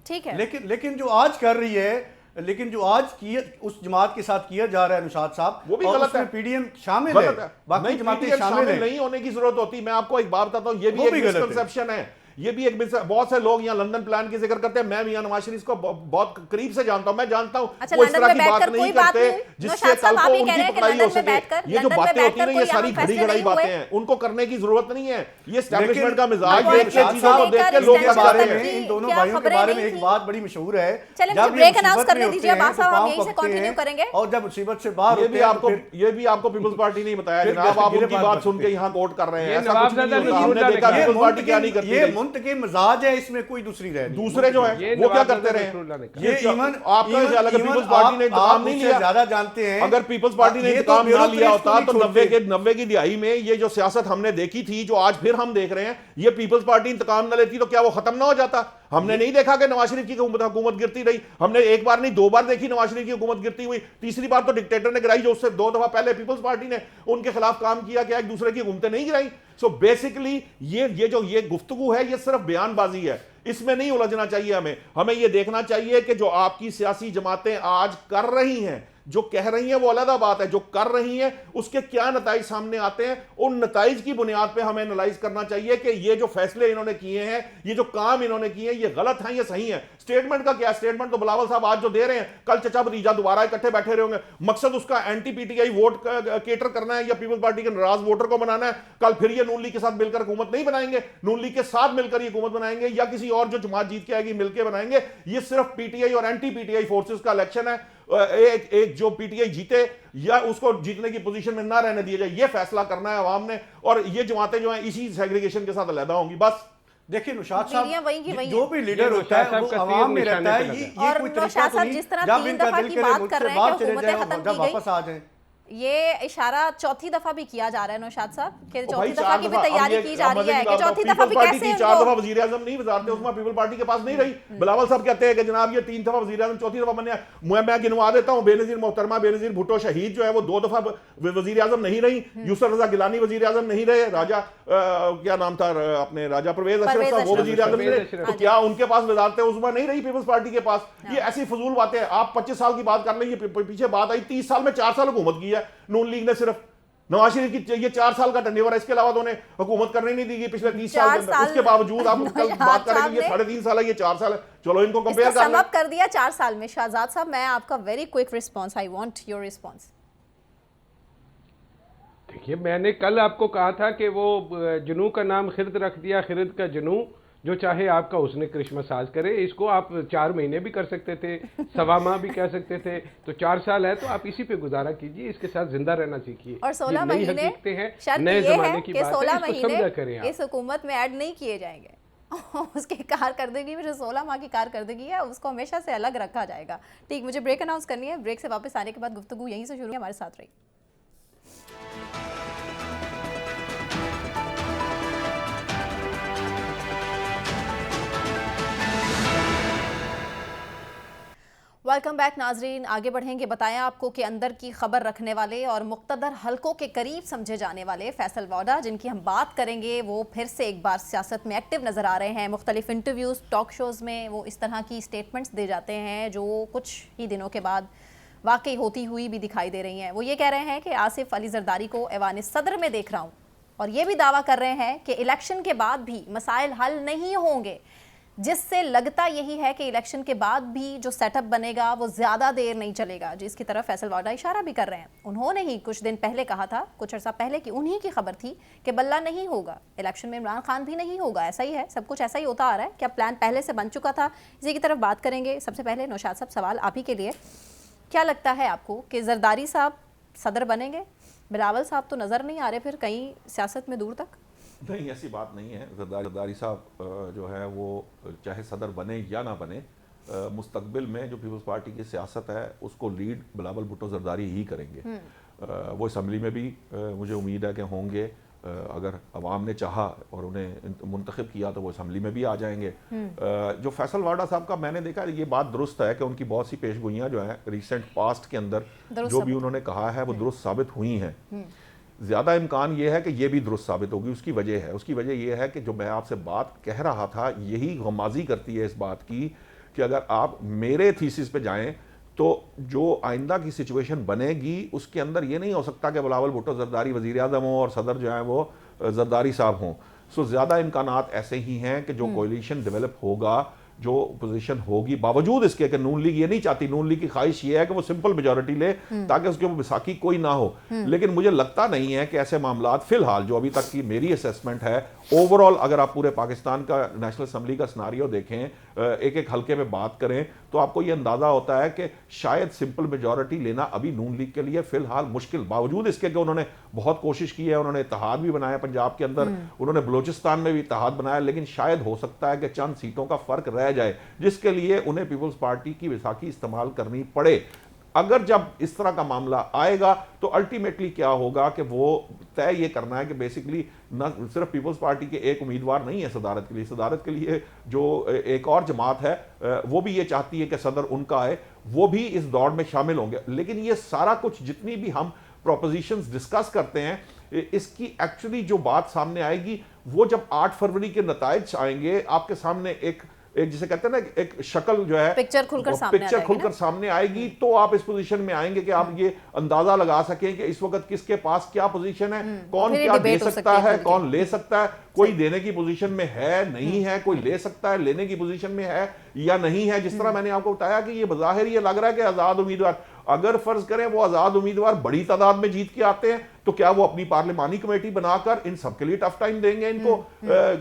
ठीक है, लेकिन जो आज कर रही है, लेकिन जो आज किया उस जमात के साथ किया जा रहा है नौशाद साहब, वो भी और गलत उसमें है। पीडीएम शामिल गलत है, है। बाकी नहीं, जमातें PTM शामिल है। नहीं होने की जरूरत होती। मैं आपको एक बात बताता हूं, ये भी वो एक भी गलत है। मिसकंसेप्शन है। ये भी एक बहुत से लोग यहाँ लंदन प्लान की जिक्र करते हैं। मैं मियां नवाज शरीफ को बहुत करीब से जानता हूं, मैं जानता हूं अच्छा, वो इस लंदन तरह में की बात बैठकर नहीं कोई बात करते नहीं। जिससे नौशाद कल साहब, आप को ये कह रहे उनकी हैं कि भलाई हो लंदन में सके। बैठकर- ये जो लंदन में बातें होती है ना, बैठकर ये कोई सारी अहम घड़ी फैसले घड़ाई नहीं हुए। बातें हैं, उनको करने की जरूरत नहीं है। ये एस्टैब्लिशमेंट का मिजाज अब देख के इलेक्शन चीजों को देख के से लोग इलेक्शन क्या बारे करते में, हैं। इन दोनों क्या भाइयों के खबरें बारे में नहीं एक थी? बात बड़ी मशहूर है। चलें, जब मुझे ये ब्रेक अनाउंस मुसीबत करने में दीजिए, होते हैं अब्बास तो साहब, हम पाँव यहीं से पकते कंटिन्यू हैं, करेंगे। और जब मुसीबत से बाहर ये होते भी हैं तो आपको फिर ये भी आपको पीपल्स पार्टी नहीं बताया फिर जनाब। आप गिरे उनकी बात बात बकते सुन के यहाँ कोट कर रहे हैं। ये ऐसा नवाब कुछ नहीं ज़्यादा होता। नहीं हमने होता देखा लेकिन पीपल्स पार्टी क्या नहीं करती ये रही। मुंतके मिजाज है, इसमें कोई दूसरी रह नहीं। दूसरे जो है ये वो क्या नवाब करते ज़्यादा रहे? रसूलुल्लाह ने कहा। ये ये इवन आपका ख्याल है कि पीपल्स पार्टी ने इंतकाम नहीं लिया? ज्यादा जानते हैं। अगर पीपल्स पार्टी ने ये तो इंतकाम ना ब्यूरोक्रेट्स लिया को होता नहीं तो छोड़ते। 90 की दिहाई में ये जो सियासत हमने देखी थी, जो आज फिर हम देख रहे हैं, ये पीपल्स पार्टी इंतकाम ना लेती तो क्या वो खत्म ना हो जाता? हमने नहीं देखा कि नवाज शरीफ की हुकूमत गिरती रही। हमने एक बार नहीं 2 बार देखी नवाज शरीफ की हुकूमत गिरती हुई। तीसरी बार तो डिक्टेटर ने गिराई, जो उससे 2 दफा पहले पीपल्स पार्टी ने उनके खिलाफ काम किया, क्या एक दूसरे की हुकूमतें नहीं गिराई। सो बेसिकली ये गुफ्तगू है, ये सिर्फ बयानबाजी है, इसमें नहीं उलझना चाहिए। हमें ये देखना चाहिए कि जो आपकी सियासी जमातें आज कर रही हैं, जो कह रही हैं वो अलग बात है, जो कर रही हैं उसके क्या नताइज सामने आते हैं, उन नताइज की बुनियाद पे हमें एनालाइज करना चाहिए कि ये जो फैसले इन्होंने किए हैं, ये जो काम इन्होंने किए हैं, ये गलत हैं या सही है। स्टेटमेंट का क्या स्टेटमेंट तो बिलावल साहब आज जो दे रहे हैं, कल चचा भतीजा दोबारा इकट्ठे बैठे रहे होंगे। मकसद उसका एंटी पीटीआई वोट केटर करना है या पीपल्स पार्टी के नाराज वोटर को बनाना है। कल फिर ये नून लीग के साथ मिलकर हुकूमत नहीं बनाएंगे, नून लीग के साथ मिलकर ये हुकूमत बनाएंगे या किसी और जो जमात जीत के आएगी मिलकर बनाएंगे। ये सिर्फ पीटीआई और एंटी पीटीआई फोर्सेस का इलेक्शन है। एक जो पीटीआई जीते या उसको जीतने की पोजीशन में ना रहने दिया जाए, ये फैसला करना है अवाम ने। और ये जमातें जो हैं इसी सेग्रीगेशन के साथ अलहदा होंगी। बस देखिए नौशाद पीढ़ियां वहीं की साहब, वहीं जो हैं। भी लीडर होता है वो आवाम में रहता है। ये और कोई नौशाद तरीका तो साहब नहीं जिस तरह जब 3 इनका दफा दिल की करे बात मुल्क कर से रहे हैं बाहर कि चले हुकूमतें जाए खत्म और जब की गई। वापस आ जाए। ये इशारा चौथी दफा भी किया जा रहा है नौशाद साहब कि भाई चौथी दफा चार की भी दफा, तैयारी अब की ये जा रही है कि चौथी दफा भी पार्टी कैसे की 4 दफा उनको वजीर आजम नहीं, वजारत उस्मा पीपल पार्टी के पास नहीं रही। बिलावल साहब कहते हैं कि जनाब ये 3 दफा वजीर आजम, चौथी दफा बने। मैं गिनवा देता हूं, बेनजीर मोहतरमा बेनजीर भुट्टो शहीद जो है वो 2 दफा वजीर आजम नहीं रही। यूसुफ रजा गिलानी वजीर आजम नहीं रहे। राजा क्या नाम था अपने, राजा परवेज अशरफ साहब, वो वजीर आजम नहीं रहे। तो क्या उनके पास वजारत उस्मा नहीं रही पीपल्स पार्टी के पास? ये ऐसी फजूल बातें हैं। आप 25 साल की बात कर लें, ये पीछे बात आई 30 साल में 4 साल हुकूमत की है नून लीग ने। सिर्फ नवाज शरीफ की ये 4 साल का टेन्योर है, इसके अलावा तो उन्हें हुकूमत करने नहीं दी गई पिछले 30 साल के अंदर। उसके बावजूद आप कल बात करेंगे ये 3.5 साल है, ये 4 साल है, चलो इनको कंपेयर कर लें। कर दिया 4 साल में। शहजाद साहब, मैं आपका very quick response, I want your response. देखिए, मैंने कल आपको कहा था कि वो जुनू का नाम खिरद रख दिया, खिरद का जुनू, जो चाहे आपका उसने क्रिसमस साज करे। इसको आप 4 महीने भी कर सकते थे, 1.25 माह भी कह सकते थे। तो 4 साल है तो आप इसी पे गुजारा कीजिए, इसके साथ जिंदा रहना सीखिए। और 16 महीने हैं, शर्त नए ये जमाने है की कि बात 16 है, इसको समझा करें महीने आप। इस हुकूमत में ऐड नहीं किए जाएंगे। उसकी कारकर्दगी में जो 16 माह की कारकर्दगी है उसको हमेशा से अलग रखा जाएगा। ठीक, मुझे ब्रेक अनाउंस करनी है। ब्रेक से वापस आने के बाद गुफ्तगू यहीं से शुरू है, हमारे साथ रहिए। वेलकम बैक नाजरीन। आगे बढ़ेंगे, बताया आपको कि अंदर की खबर रखने वाले और मुक्तदर हलकों के करीब समझे जाने वाले फैसल वाडा, जिनकी हम बात करेंगे, वो फिर से एक बार सियासत में एक्टिव नज़र आ रहे हैं। मुख्तलिफ इंटरव्यूज़, टॉक शोज़ में वो इस तरह की स्टेटमेंट्स दे जाते हैं जो कुछ ही दिनों के बाद वाकई होती हुई भी दिखाई दे रही हैं। वो ये कह रहे हैं कि आसिफ अली जरदारी को ऐवान सदर में देख रहा हूँ, और ये भी दावा कर रहे हैं कि इलेक्शन के बाद भी मसाइल हल नहीं होंगे, जिससे लगता यही है कि इलेक्शन के बाद भी जो सेटअप बनेगा वो ज़्यादा देर नहीं चलेगा, जिसकी तरफ फैसल वाडा इशारा भी कर रहे हैं। उन्होंने ही कुछ दिन पहले कहा था, कुछ अर्सा पहले, कि उन्हीं की खबर थी कि बल्ला नहीं होगा, इलेक्शन में इमरान खान भी नहीं होगा। ऐसा ही है, सब कुछ ऐसा ही होता आ रहा है। क्या प्लान पहले से बन चुका था? इसी की तरफ बात करेंगे। सबसे पहले नौशाद साहब, सवाल आप ही के लिए, क्या लगता है आपको कि जरदारी साहब सदर बनेंगे? बिलावल साहब तो नज़र नहीं आ रहे फिर कहीं सियासत में दूर तक। नहीं, ऐसी बात नहीं है। जरदारी साहब जो है वो चाहे सदर बने या ना बने, मुस्तकबिल में जो पीपल्स पार्टी की सियासत है उसको लीड बिलावल भुट्टो जरदारी ही करेंगे। वो असम्बली में भी मुझे उम्मीद है कि होंगे। अगर अवाम ने चाहा और उन्हें मुंतखब किया तो वो असम्बली में भी आ जाएंगे। जो फैसल वाडा साहब का मैंने देखा, ये बात दुरुस्त है कि उनकी बहुत सी पेशगोइयाँ जो हैं रिसेंट पास्ट के अंदर जो भी उन्होंने कहा है वो दुरुस्त साबित हुई हैं। ज़्यादा इम्कान ये है कि ये भी दुरुस्त साबित होगी। उसकी वजह है, उसकी वजह यह है कि जो मैं आपसे बात कह रहा था यही गमाजी करती है इस बात की कि अगर आप मेरे थीसिस पे जाएं तो जो आइंदा की सिचुएशन बनेगी उसके अंदर ये नहीं हो सकता कि बिलावल भुट्टो जरदारी वज़ीर आज़म हो और सदर जो है वो जरदारी साहब हों। सो ज़्यादा इम्कानात ऐसे ही हैं कि जो कोलिशन डेवलप होगा, जो पोजीशन होगी, बावजूद इसके कि नून लीग ये नहीं चाहती, नून लीग की ख्वाहिश ये है कि वो सिंपल मेजॉरिटी ले ताकि उसके ऊपर बैसाखी कोई ना हो। लेकिन मुझे लगता नहीं है कि ऐसे मामलात फिलहाल, जो अभी तक की मेरी असेसमेंट है ओवरऑल, अगर आप पूरे पाकिस्तान का नेशनल असम्बली का सिनारियो देखें, एक एक हल्के में बात करें, तो आपको ये अंदाजा होता है कि शायद सिंपल मेजॉरिटी लेना अभी नून लीग के लिए फिलहाल मुश्किल, बावजूद इसके कि उन्होंने बहुत कोशिश की है, उन्होंने इत्तेहाद भी बनाया पंजाब के अंदर, उन्होंने बलूचिस्तान में भी इत्तेहाद बनाया, लेकिन शायद हो सकता है कि चंद सीटों का फर्क रह जाए जिसके लिए उन्हें पीपल्स पार्टी की बैसाखी इस्तेमाल करनी पड़े। अगर जब इस तरह का मामला आएगा तो अल्टीमेटली क्या होगा कि वो तय ये करना है कि बेसिकली न सिर्फ पीपल्स पार्टी के एक उम्मीदवार नहीं है सदारत के लिए, सदारत के लिए जो एक और जमात है वो भी ये चाहती है कि सदर उनका है, वो भी इस दौड़ में शामिल होंगे। लेकिन ये सारा कुछ जितनी भी हम प्रोपोजिशंस डिस्कस करते हैं, इसकी एक्चुअली जो बात सामने आएगी वो जब 8 फरवरी के नताइज आएंगे आपके सामने, एक जिसे कहते हैं ना, एक शक्ल जो है पिक्चर खुलकर सामने आएगी, तो आप इस पोजीशन में आएंगे कि आप ये अंदाजा लगा सकें कि इस वक्त किसके पास क्या पोजीशन है, कौन क्या दे सकता है, कौन ले सकता है, कोई देने की पोजीशन में है नहीं है, कोई ले सकता है, लेने की पोजीशन में है या नहीं है। जिस तरह मैंने आपको बताया कि ये बज़ाहिर ये लग रहा है कि आजाद उम्मीदवार, अगर फर्ज करें वो आजाद उम्मीदवार बड़ी तादाद में जीत के आते हैं तो क्या वो अपनी पार्लिमानी कमेटी बनाकर इन सबके लिए टफ टाइम देंगे इनको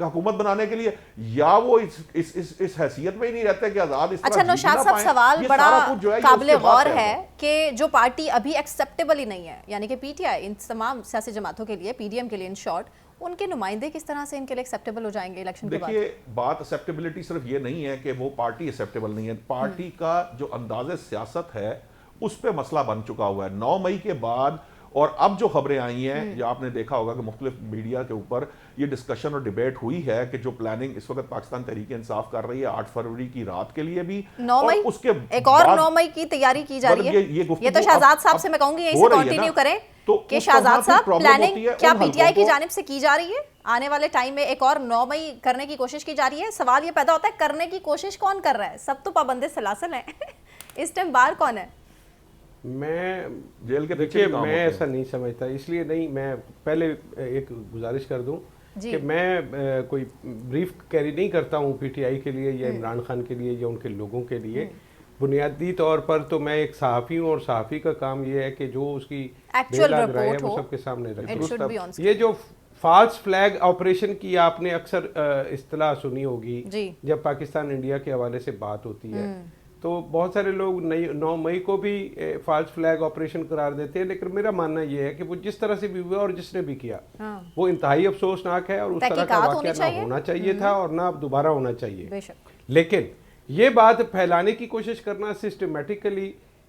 हुकूमत बनाने के लिए, या वो इस हैसियत में ही नहीं रहते कि आजाद इस अच्छा नौशाद साहब, सवाल बड़ा काबिले गौर है कि जो पार्टी अभी एक्सेप्टेबल ही नहीं है, यानी कि पीटीआई, इन तमाम सियासी जमातों के लिए, पीडीएम के लिए इन शॉर्ट, उनके नुमाइंदे किस तरह से इनके लिए एक्सेप्टेबल हो जाएंगे इलेक्शन के बाद? देखिए, बात एक्सेप्टेबिलिटी सिर्फ ये नहीं है कि वो पार्टी एक्सेप्टेबल नहीं है, पार्टी का जो अंदाज़े सियासत है उस पर मसला बन चुका हुआ है। 9 मई के बाद और अब जो खबरें आई हैं, जो आपने देखा होगा कि मुख्तलिफ मीडिया के ऊपर ये डिस्कशन और डिबेट हुई है कि जो प्लानिंग इस वक्त पाकिस्तान तहरीक इंसाफ कर रही है 8 फरवरी की रात के लिए भी, 9 मई, उसके एक और 9 मई की तैयारी की जा रही है। ये तो शहजाद साहब से मैं कहूंगी यहीं से कंटिन्यू करें कि शहजाद साहब प्लानिंग क्या पीटीआई की जानिब से की जा रही है? आने वाले टाइम में एक और 9 मई करने की कोशिश की जा रही है। सवाल ये पैदा होता है, करने की कोशिश कौन कर रहा है? सब तो पाबंदे सलासल हैं इस टाइम बाहर कौन है? मैं जेल के देखिए, मैं ऐसा नहीं समझता, इसलिए नहीं, मैं पहले एक गुजारिश कर दूं कि मैं कोई ब्रीफ कैरी नहीं करता हूं पीटीआई के लिए या इमरान खान के लिए या उनके लोगों के लिए। बुनियादी तौर पर तो मैं एक सहाफ़ी हूं और सहाफ़ी का काम ये है कि जो उसकी एक्चुअल राय है रिपोर्ट वो सबके सामने हो। रखे। ये जो फॉल्स फ्लैग ऑपरेशन की आपने अक्सर इस्तिलाह सुनी होगी जब पाकिस्तान इंडिया के हवाले से बात होती है, तो बहुत सारे लोग 9 मई को भी फॉल्स फ्लैग ऑपरेशन करार देते हैं, लेकिन मेरा मानना यह है कि वो जिस तरह से भी हुआ और जिसने भी किया वो इंतहाई अफसोसनाक है और उस तरह का वाकया ना होना चाहिए था और ना अब दोबारा होना चाहिए। लेकिन ये बात फैलाने की कोशिश करना सिस्टमेटिकली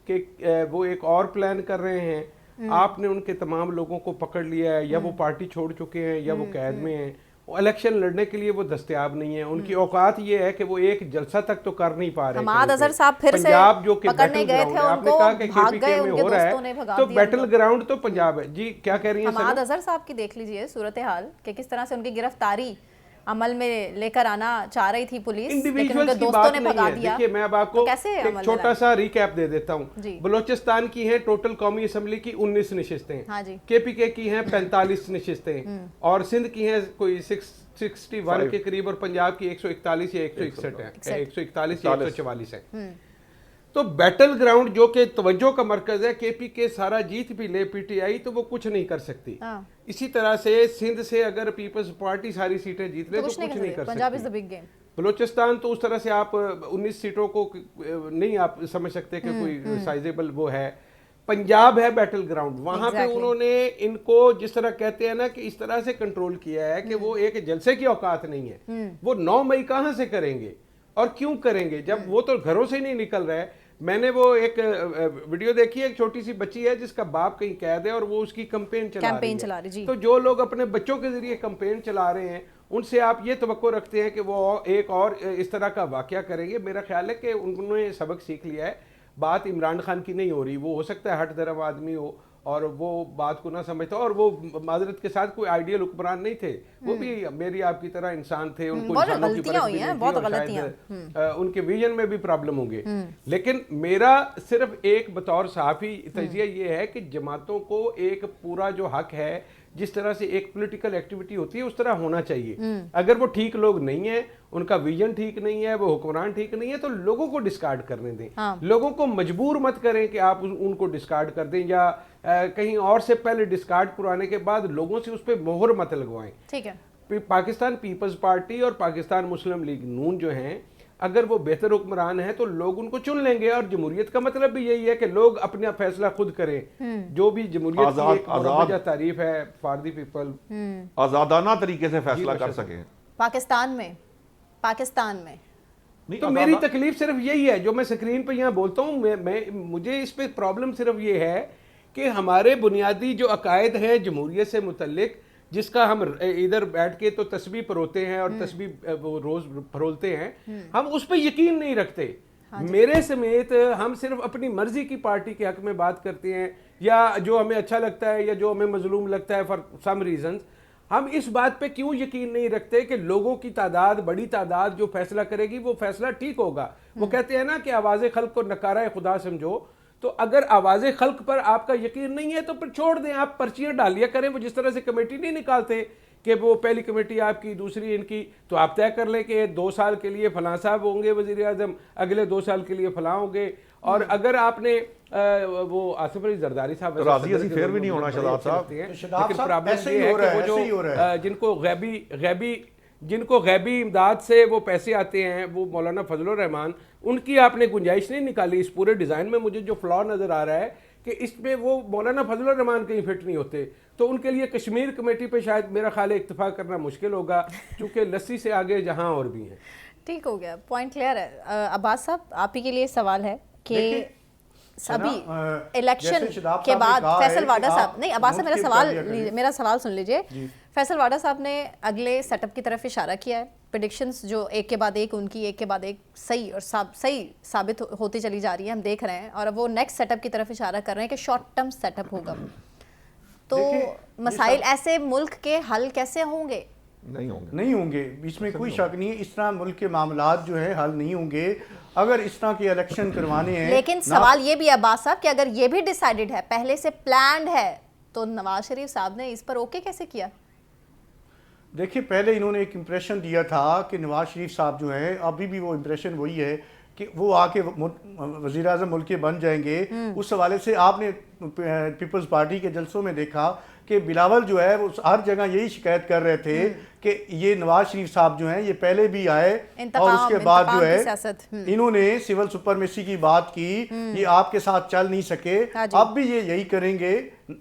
कि वो एक और प्लान कर रहे हैं, आपने उनके तमाम लोगों को पकड़ लिया है या वो पार्टी छोड़ चुके हैं या वो कैद में हैं, इलेक्शन लड़ने के लिए वो दस्तयाब नहीं है, उनकी औकात ये है कि वो एक जलसा तक तो कर नहीं पा रहे। हमाद अजहर साहब फिर से पंजाब जो कि पकड़ने गए थे, आपने कहा कि केपीके में हो रहा है, तो बैटल ग्राउंड तो पंजाब है। जी क्या कह रही हैं? हमाद अजहर साहब की देख लीजिए सूरत हाल कि किस तरह से उनकी गिरफ्तारी अमल में लेकर आना चाह रही थी पुलिस, लेकिन उनके दोस्तों ने भगा दिया। देखिए, मैं अब आपको एक छोटा सा रिकैप दे देता हूँ। बलोचिस्तान की हैं टोटल कौमी असम्बली की 19 नशिस्तें, केपीके की हैं 45 नशिस्तें और सिंध की हैं कोई 61 के करीब और पंजाब की 141 या 161 है, 141 या 144 है। तो बैटल ग्राउंड जो कि तवज्जो का मरकज है, केपीके सारा जीत भी ले पीटीआई तो वो कुछ नहीं कर सकती। इसी तरह से सिंध से अगर पीपल्स पार्टी सारी सीटें जीत ले तो कुछ नहीं कर सकती। बलोचिस्तान तो उस तरह से आप 19 सीटों को नहीं आप समझ सकते कि कोई साइजेबल वो है। पंजाब है बैटल ग्राउंड, वहां पे उन्होंने इनको जिस तरह कहते हैं ना कि इस तरह से कंट्रोल किया है कि वो एक जलसे की औकात नहीं है। वो 9 मई कहां से करेंगे और क्यों करेंगे जब वो तो घरों से ही नहीं निकल रहा है। मैंने वो एक वीडियो देखी है, एक छोटी सी बच्ची है जिसका बाप कहीं कैद है और वो उसकी कैंपेन चला रही है। तो जो लोग अपने बच्चों के जरिए कैंपेन चला रहे हैं उनसे आप ये तवक्को रखते हैं कि वो एक और इस तरह का वाकया करेंगे। मेरा ख्याल है कि उन्होंने सबक सीख लिया है। बात इमरान खान की नहीं हो रही, वो हो सकता है हट दरम आदमी हो और वो बात को ना समझता, और वो माजरत के साथ कोई आइडियल हुक्मरान नहीं थे, वो भी मेरी आपकी तरह इंसान थे, उनको इंसानों की परख भी नहीं थी, उनके विजन में भी प्रॉब्लम होंगे। लेकिन मेरा सिर्फ एक बतौर सहाफ़ी तजिया ये है कि जमातों को एक पूरा जो हक है, जिस तरह से एक पॉलिटिकल एक्टिविटी होती है उस तरह होना चाहिए। अगर वो ठीक लोग नहीं है, उनका विजन ठीक नहीं है, वो हुक्मरान ठीक नहीं है, तो लोगों को डिस्कार्ड करने दें। लोगों को मजबूर मत करें कि आप उनको डिस्कार्ड कर दें या कहीं और से पहले डिस्कार्ड पुराने के बाद लोगों से उस पर मोहर मत लगवाएं। ठीक है। पाकिस्तान पीपल्स पार्टी और पाकिस्तान मुस्लिम लीग नून जो हैं, अगर वो बेहतर हुक्मरान है तो लोग उनको चुन लेंगे। और जमहूरियत का मतलब भी यही है कि लोग अपना फैसला खुद करें। जो भी जमहूरियत की एक मुरवजा तारीफ है फॉर द पीपल, आजादाना तरीके से फैसला कर सके। पाकिस्तान में तो मेरी तकलीफ सिर्फ यही है जो मैं स्क्रीन पे यहाँ बोलता हूँ। मुझे इस पे प्रॉब्लम सिर्फ ये है कि हमारे बुनियादी जो अकायद है जमहूरियत से मुतल्लिक, जिसका हम इधर बैठ के तो तस्बीह परोते हैं और तस्बीह वो रोज फरोलते हैं, हम उस पर यकीन नहीं रखते। मेरे समेत हम सिर्फ अपनी मर्जी की पार्टी के हक में बात करते हैं, या जो हमें अच्छा लगता है या जो हमें मजलूम लगता है फॉर सम रीजंस। हम इस बात पे क्यों यकीन नहीं रखते कि लोगों की तादाद, बड़ी तादाद जो फैसला करेगी वो फैसला ठीक होगा। वो कहते हैं ना कि आवाज़ खल्क को नकारा खुदा समझो। तो अगर आवाज़ खल्क पर आपका यकीन नहीं है तो फिर छोड़ दें, आप पर्चियां डालिया करें। वो जिस तरह से कमेटी नहीं निकालते कि वो पहली कमेटी आपकी, दूसरी इनकी, तो आप तय कर लें कि 2 साल के लिए फलां साहब होंगे वज़ीर आज़म, अगले 2 साल के लिए फलां होंगे। और अगर आपने वो आसिफ अली जरदारी साहब फिर भी नहीं होना शहजाद साहब, लेकिन प्रॉब्लम ये है कि वो जो जिनको गैबी इमदाद से वो पैसे आते हैं, वो मौलाना फजलुर रहमान, उनकी आपने गुंजाइश नहीं निकाली। इस पूरे डिज़ाइन में मुझे जो फ्लॉ नज़र आ रहा है कि इसमें वो मौलाना फजलुर रहमान कहीं फिट नहीं होते। तो उनके लिए कश्मीर कमेटी पे शायद मेरा ख्याल है इत्तेफाक करना मुश्किल होगा, क्योंकि लस्सी से आगे जहां और भी हैं। ठीक हो गया, पॉइंट क्लियर है। अब्बास साहब, आप ही के लिए सवाल है कि अभी इलेक्शन के बाद फैसल वाडा साहब, नहीं अब्बास साहब मेरा सवाल सुन लीजिए। फैसल वाडा साहब ने अगले सेटअप की तरफ इशारा किया है। प्रेडिक्शंस जो एक के बाद एक उनकी एक के बाद एक सही और सही साबित होती चली जा रही है, हम देख रहे हैं। और अब वो नेक्स्ट सेटअप की तरफ इशारा कर रहे हैं कि शॉर्ट टर्म सेटअप होगा। तो मसाइल ऐसे मुल्क के हल कैसे होंगे? नहीं होंगे, इसमें कोई शक नहीं है। इस तरह मुल्क के मामलात जो है हल नहीं होंगे अगर इस तरह के इलेक्शन करवाने हैं। लेकिन सवाल ये भी है अब्बास साहब कि अगर ये भी डिसाइडेड है, पहले से प्लान्ड है, तो नवाज शरीफ साहब ने इस पर ओके कैसे किया? देखिए, पहले इन्होंने एक इम्प्रेशन दिया था कि नवाज शरीफ साहब जो है, अभी भी वो इम्प्रेशन वही है कि वो आके वज़ीर आज़म मुल्क के बन जाएंगे। उस हवाले से आपने पीपल्स पार्टी के जलसों में देखा कि बिलावल जो है वो हर जगह यही शिकायत कर रहे थे कि ये नवाज शरीफ साहब जो हैं ये पहले भी आए और उसके बाद जो है इन्होंने सिविल सुपरमेसी की बात की, ये आपके साथ चल नहीं सके। अब भी ये यही करेंगे,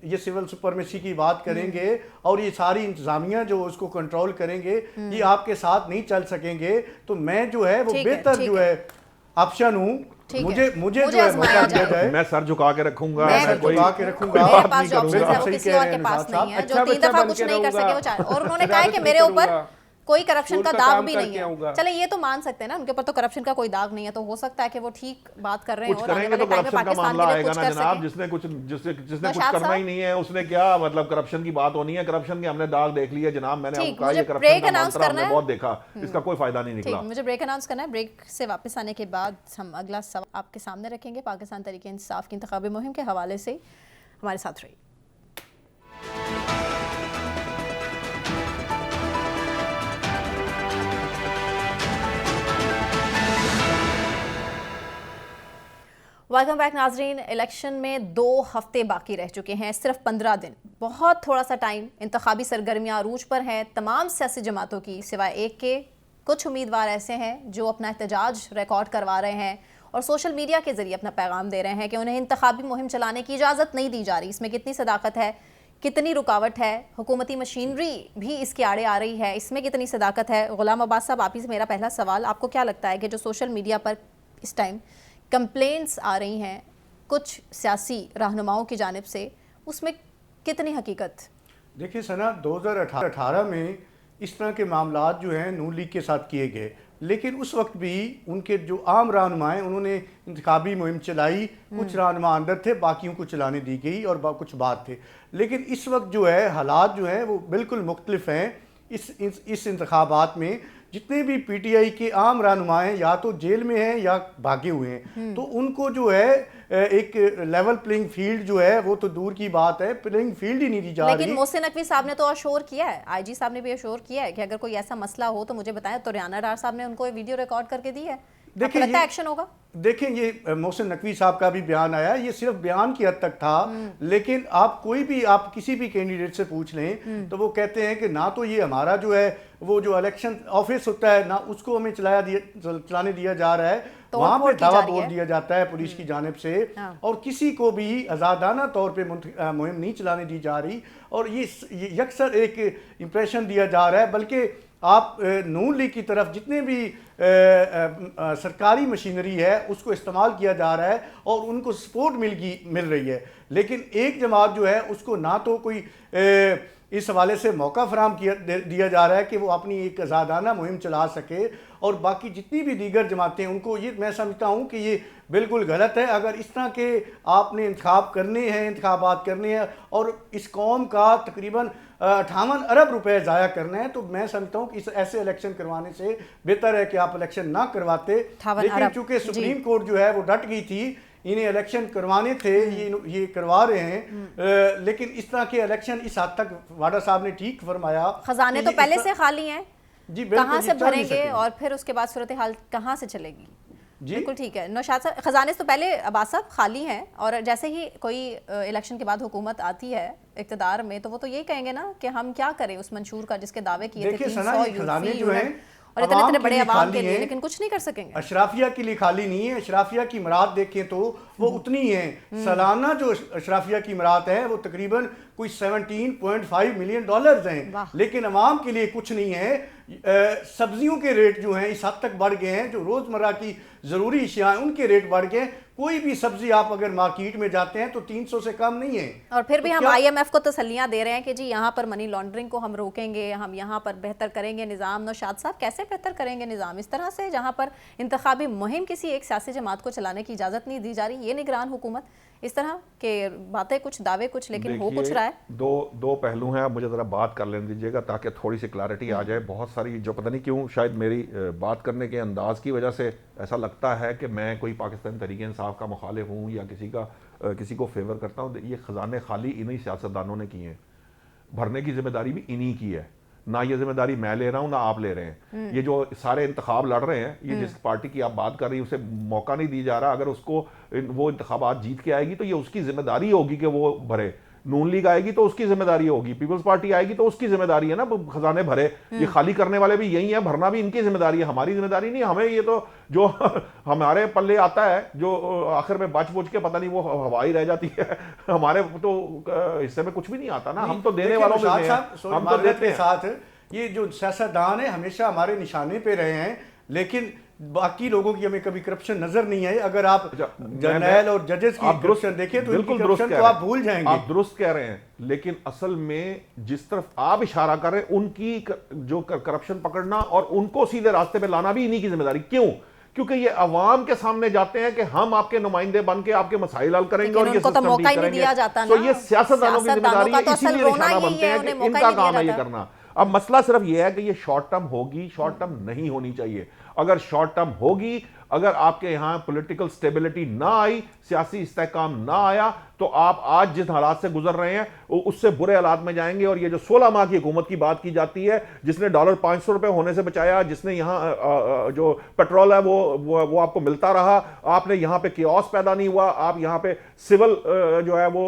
ये सिविल सुपरमेसी की बात करेंगे और ये सारी इंतजामिया जो उसको कंट्रोल करेंगे, ये आपके साथ नहीं चल सकेंगे। तो मैं जो है वो बेहतर जो है ऑप्शन हूँ, मुझे जो है मौका दिया जाए, मैं सर झुका के रखूंगा, मैं झुका के रखूंगा। मेरे पास जो ऑप्शन है वो किसी और के पास नहीं है, जो 3 दफा कुछ नहीं कर सके वो चाहे। और उन्होंने कहा है कि मेरे ऊपर कोई करप्शन का दाग भी नहीं है। चले ये तो मान सकते हैं ना, उनके ऊपर तो करप्शन का कोई दाग नहीं है, तो हो सकता है कि वो ठीक बात कर रहे हैं। कुछ करेंगे तो करप्शन का मामला आएगा ना जनाब। जिसने कुछ करना ही नहीं है उसने क्या मतलब करप्शन की बात होनी है? करप्शन के हमने दाग देख लिया जनाब। मैंने आपको कहा ये करप्शन का मंत्र हमने बहुत देखा, इसका कोई फायदा नहीं निकला। मुझे ब्रेक अनाउंस करना है। ब्रेक से वापस आने के बाद हम अगला सवाल आपके सामने रखेंगे। पाकिस्तान तहरीक इंसाफ की इंतखाबी मुहिम के हवाले से हमारे साथ रहिए। वेलकम बैक नाजरीन। इलेक्शन में 2 हफ्ते बाकी रह चुके हैं, सिर्फ 15 दिन, बहुत थोड़ा सा टाइम। इंतखाबी सरगर्मियाँ अरूज पर हैं तमाम सियासी जमातों की, सिवाय एक के। कुछ उम्मीदवार ऐसे हैं जो अपना एहतजाज रिकॉर्ड करवा रहे हैं और सोशल मीडिया के जरिए अपना पैगाम दे रहे हैं कि उन्हें इंतखाबी मुहिम चलाने की इजाज़त नहीं दी जा रही। इसमें कितनी सदाकत है, कितनी रुकावट है, हुकूमती मशीनरी भी इसके आड़े आ रही है, इसमें कितनी सदाकत है? गुलाम अब्बास साहब, आप ही से मेरा पहला सवाल, आपको क्या लगता है कि जो सोशल मीडिया पर इस टाइम कंप्लेंट्स आ रही हैं कुछ सियासी रहनुमाओं की जानिब से, उसमें कितनी हकीकत? देखिए सना, 2018 में इस तरह के मामलात जो हैं नून लीग के साथ किए गए, लेकिन उस वक्त भी उनके जो आम रहनुमाएँ उन्होंने इंतखाबी मुहिम चलाई। कुछ रहनुमा अंदर थे, बाकियों को चलाने दी गई और कुछ बात थे। लेकिन इस वक्त जो है हालात जो हैं वो बिल्कुल मुख्तलिफ हैं। इस इंतखाबात में जितने भी पीटीआई के आम रहनुमाएँ या तो जेल में हैं या भागे हुए हैं, तो उनको जो है एक लेवल प्लेइंग फील्ड जो है वो तो दूर की बात है, प्लेइंग फील्ड ही नहीं दी जा रही। लेकिन मोहसिन नकवी साहब ने तो अश्योर किया है, आईजी साहब ने भी अश्योर किया है कि अगर कोई ऐसा मसला हो तो मुझे बताएं। तो रियाना डार साहब ने उनको वीडियो रिकॉर्ड करके दी है। देखिए लगता है एक्शन होगा? देखें, ये मोहसिन नकवी साहब का भी बयान आया, ये सिर्फ बयान की हद तक था। लेकिन आप किसी भी कैंडिडेट से पूछ लें तो वो कहते हैं कि ना तो ये हमारा जो है वो जो इलेक्शन ऑफिस होता है ना उसको हमें चलाने दिया जा रहा है, तो वहाँ पे दावा बोल दिया जाता है पुलिस की जानिब से, और किसी को भी आज़ादाना तौर पे मुहिम नहीं चलाने दी जा रही। और ये यकसर एक इम्प्रेशन दिया जा रहा है, बल्कि आप नून लीग की तरफ जितने भी सरकारी मशीनरी है उसको इस्तेमाल किया जा रहा है और उनको सपोर्ट मिल रही है। लेकिन एक जमात जो है उसको ना तो कोई इस हवाले से मौका फराम दिया जा रहा है कि वो अपनी एक आज़ादाना मुहिम चला सके, और बाकी जितनी भी दीगर जमातें उनको ये मैं समझता हूँ कि ये बिल्कुल गलत है। अगर इस तरह के आपने इंतखाबात करने हैं और इस कौम का तकरीबन 58 अरब रुपए ज़ाया करना है, तो मैं समझता हूँ कि ऐसे इलेक्शन करवाने से बेहतर है कि आप इलेक्शन ना करवाते। लेकिन चूंकि सुप्रीम कोर्ट जो है वो डट गई थी, इन्हें इलेक्शन करवाने थे, ये करवा रहे हैं। लेकिन इस तरह के इलेक्शन इस हद तक वाडा साहब ने ठीक फरमाया, खजाने तो पहले से खाली हैं जी, कहाँ से भरेंगे और फिर उसके बाद सूरत हाल कहाँ से चलेगी? बिल्कुल ठीक है नौशाद साहब, खजाने से तो पहले अब्बास साहब खाली हैं, और जैसे ही कोई इलेक्शन के बाद हुकूमत आती है इक़्तिदार में तो वो तो यही कहेंगे ना कि हम क्या करें उस मंशूर का जिसके दावे किए थे 300 खजाने जो हैं और इतने बड़े अवाम के लिए, लेकिन कुछ नहीं कर सकेंगे। अशराफिया के लिए खाली नहीं है। अशराफिया की मराद देखें तो वो उतनी है, सालाना जो अशराफिया की मराद है वो तकरीबन कोई 17.5 मिलियन डॉलर्स हैं, लेकिन अवाम के लिए कुछ नहीं है। सब्जियों के रेट जो हैं इस हद तक बढ़ गए हैं, जो रोज़मर्रा की ज़रूरी अशिया हैं उनके रेट बढ़ गए। कोई भी सब्जी आप अगर मार्केट में जाते हैं तो 300 से कम नहीं है। और फिर भी तो हम IMF को तसल्लियां दे रहे हैं कि जी यहाँ पर मनी लॉन्ड्रिंग को हम रोकेंगे, हम यहाँ पर बेहतर करेंगे निज़ाम। नौशाद साहब, कैसे बेहतर करेंगे निज़ाम इस तरह से जहाँ पर इंतखाबी मुहिम किसी एक सियासी जमात को चलाने की इजाज़त नहीं दी जा रही? ये निगरान हुकूमत, इस तरह के बातें कुछ, दावे कुछ, लेकिन हो कुछ रहा है। दो पहलू हैं, मुझे ज़रा बात कर लेने दीजिएगा ताकि थोड़ी सी क्लैरिटी आ जाए। बहुत सारी जो पता नहीं क्यों शायद मेरी बात करने के अंदाज की वजह से ऐसा लगता है कि मैं कोई पाकिस्तान तहरीक इंसाफ का मुखालिफ हूँ या किसी को फेवर करता हूँ। ये ख़जाने खाली इन्हीं सियासतदानों ने किए हैं, भरने की जिम्मेदारी भी इन्हीं की है। ना ये जिम्मेदारी मैं ले रहा हूँ ना आप ले रहे हैं। ये जो सारे इंतखाब लड़ रहे हैं, ये जिस पार्टी की आप बात कर रही हैं उसे मौका नहीं दिया जा रहा। अगर उसको वो इंतखाबात जीत के आएगी तो ये उसकी जिम्मेदारी होगी कि वो भरे। नून लीग आएगी तो उसकी जिम्मेदारी होगी, पीपल्स पार्टी आएगी तो उसकी जिम्मेदारी है ना खजाने भरे। ये खाली करने वाले भी यही है, भरना भी इनकी जिम्मेदारी है, हमारी जिम्मेदारी नहीं। हमें ये तो जो हमारे पल्ले आता है, जो आखिर में बच बुझ के पता नहीं वो हवाई रह जाती है, हमारे तो हिस्से में कुछ भी नहीं आता ना। हम तो देने वालों में हम तो देते हैं। साथ ये जो सियासतदान है हमेशा हमारे निशाने पे रहे हैं, लेकिन बाकी लोगों की हमें कभी करप्शन नजर नहीं आई। अगर आप जर्नैल और जजेस की करप्शन देखें तो बिल्कुल करप्शन को आप भूल जाएंगे। आप दुरुस्त कह रहे हैं, लेकिन असल में जिस तरफ आप इशारा कर रहे हैं उनकी जो करप्शन पकड़ना और उनको सीधे रास्ते पे लाना भी इन्हीं की जिम्मेदारी। क्यों? क्योंकि ये अवाम के सामने जाते हैं कि हम आपके नुमाइंदे बन के आपके मसाइल हल करेंगे और ये सिस्टम तो मौका ही नहीं दिया जाता ना। तो ये सियासतदानों की जिम्मेदारी है, इसीलिए निशाना बनते हैं कि इनका काम है ये करना। अब मसला सिर्फ ये है कि ये शॉर्ट टर्म होगी, शॉर्ट टर्म नहीं होनी चाहिए। अगर शॉर्ट टर्म होगी, अगर आपके यहां पॉलिटिकल स्टेबिलिटी ना आई, सियासी इस्तेहकाम ना आया, तो आप आज जिस हालात से गुजर रहे हैं उससे बुरे हालात में जाएंगे। और ये जो 16 माह की हुकूमत की बात की जाती है, जिसने डॉलर 500 रुपए होने से बचाया, जिसने यहाँ जो पेट्रोल है वो आपको मिलता रहा, आपने यहाँ पे कियोस पैदा नहीं हुआ, आप यहाँ पे सिविल जो है वो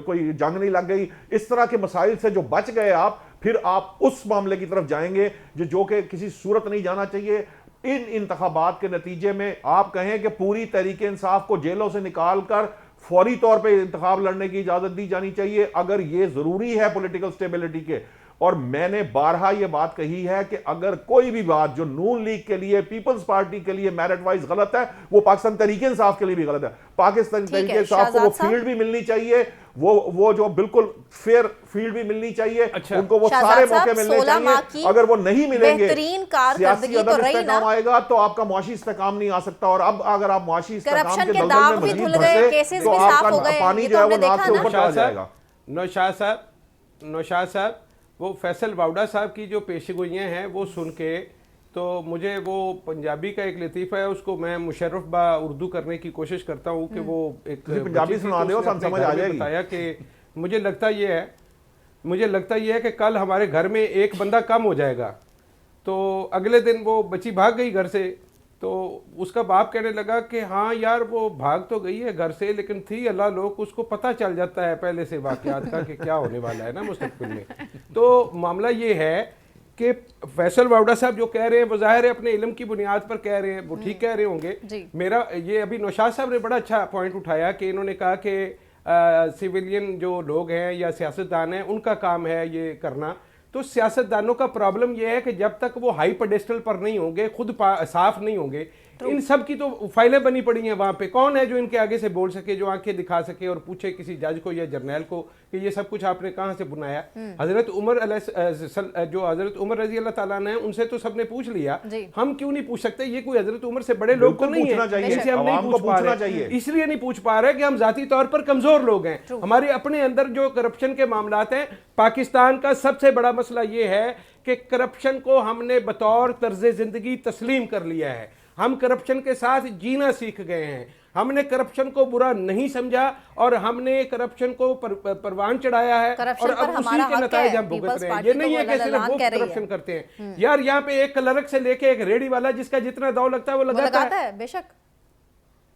कोई जंग नहीं लग गई, इस तरह के मसाइल से जो बच गए आप, फिर आप उस मामले की तरफ जाएंगे जो कि किसी सूरत नहीं जाना चाहिए। इन इंतखाबात के नतीजे में आप कहें कि पूरी तहरीके इंसाफ को जेलों से निकाल कर फौरी तौर पे इंतखाब लड़ने की इजाजत दी जानी चाहिए, अगर ये जरूरी है पॉलिटिकल स्टेबिलिटी के। और मैंने बारहा ये बात कही है कि अगर कोई भी बात जो नून लीग के लिए, पीपल्स पार्टी के लिए मेरिट वाइज गलत है, वो पाकिस्तान तहरीके इंसाफ के लिए भी गलत है। पाकिस्तान तहरीके इंसाफ को वो फील्ड भी मिलनी चाहिए, वो जो बिल्कुल फेयर फील्ड भी मिलनी चाहिए। अच्छा, उनको वो सारे मौके मिलने चाहिए। अगर वो नहीं मिलेंगे, सियासी अदम इस्तेकाम आएगा तो आपका मुआशी इस्तेकाम नहीं आ सकता। और अब अगर आप मुआशी इस्तेकाम के दलदल में मजीद फंसे तो आपका पानी जो है वो नाक से ऊपर चला जाएगा। नौशाद साहब, वो फैसल वाउडा साहब की जो पेशगोइयाँ हैं वो सुन के तो मुझे वो पंजाबी का एक लतीफ़ा है, उसको मैं मुशर्रफ बा उर्दू करने की कोशिश करता हूँ कि वो एक पंजाबी सुना दो, समझ आ जाएगी। बताया कि मुझे लगता ये है कि कल हमारे घर में एक बंदा कम हो जाएगा। तो अगले दिन वो बच्ची भाग गई घर से, तो उसका बाप कहने लगा कि हाँ यार वो भाग तो गई है घर से, लेकिन थी अल्लाह लोग, उसको पता चल जाता है पहले से वाक़यात का कि क्या होने वाला है ना मुस्तक़बिल में। तो मामला ये है कि फैसल वाउडा साहब जो कह रहे हैं वो ज़ाहिर है अपने इल्म की बुनियाद पर कह रहे हैं, वो ठीक कह रहे होंगे। मेरा ये अभी नौशाद साहब ने बड़ा अच्छा पॉइंट उठाया कि इन्होंने कहा कि सिविलियन जो लोग हैं या सियासतदान हैं उनका काम है ये करना। तो सियासतदानों का प्रॉब्लम यह है कि जब तक वो हाई पेडेस्टल पर नहीं होंगे, खुद साफ नहीं होंगे, इन सब की तो फाइलें बनी पड़ी हैं वहां पे। कौन है जो इनके आगे से बोल सके, जो आंखें दिखा सके और पूछे किसी जज को या जर्नैल को कि ये सब कुछ आपने कहां से बुनाया? हजरत उमर रजी अल्लाह ताला ने उनसे तो सबने पूछ लिया, हम क्यों नहीं पूछ सकते? ये कोई हजरत उमर से बड़े लोग तो नहीं है, इनसे हम नहीं पूछ पा रहे। इसलिए नहीं पूछ पा रहे कि हम जाती तौर पर कमजोर लोग हैं, हमारे अपने अंदर जो करप्शन के मामलात हैं। पाकिस्तान का सबसे बड़ा मसला ये है कि करप्शन को हमने बतौर तर्ज जिंदगी तस्लीम कर लिया है। हम करप्शन के साथ जीना सीख गए हैं, हमने करप्शन को बुरा नहीं समझा और हमने करप्शन को परवान चढ़ाया है और अब उसी के नतीजे हम भुगत रहे हैं। ये नहीं है कि सिर्फ वो करप्शन करते हैं यार, यहाँ पे एक क्लर्क से लेके एक रेडी वाला जिसका जितना दाव लगता है वो लगाता है। बेशक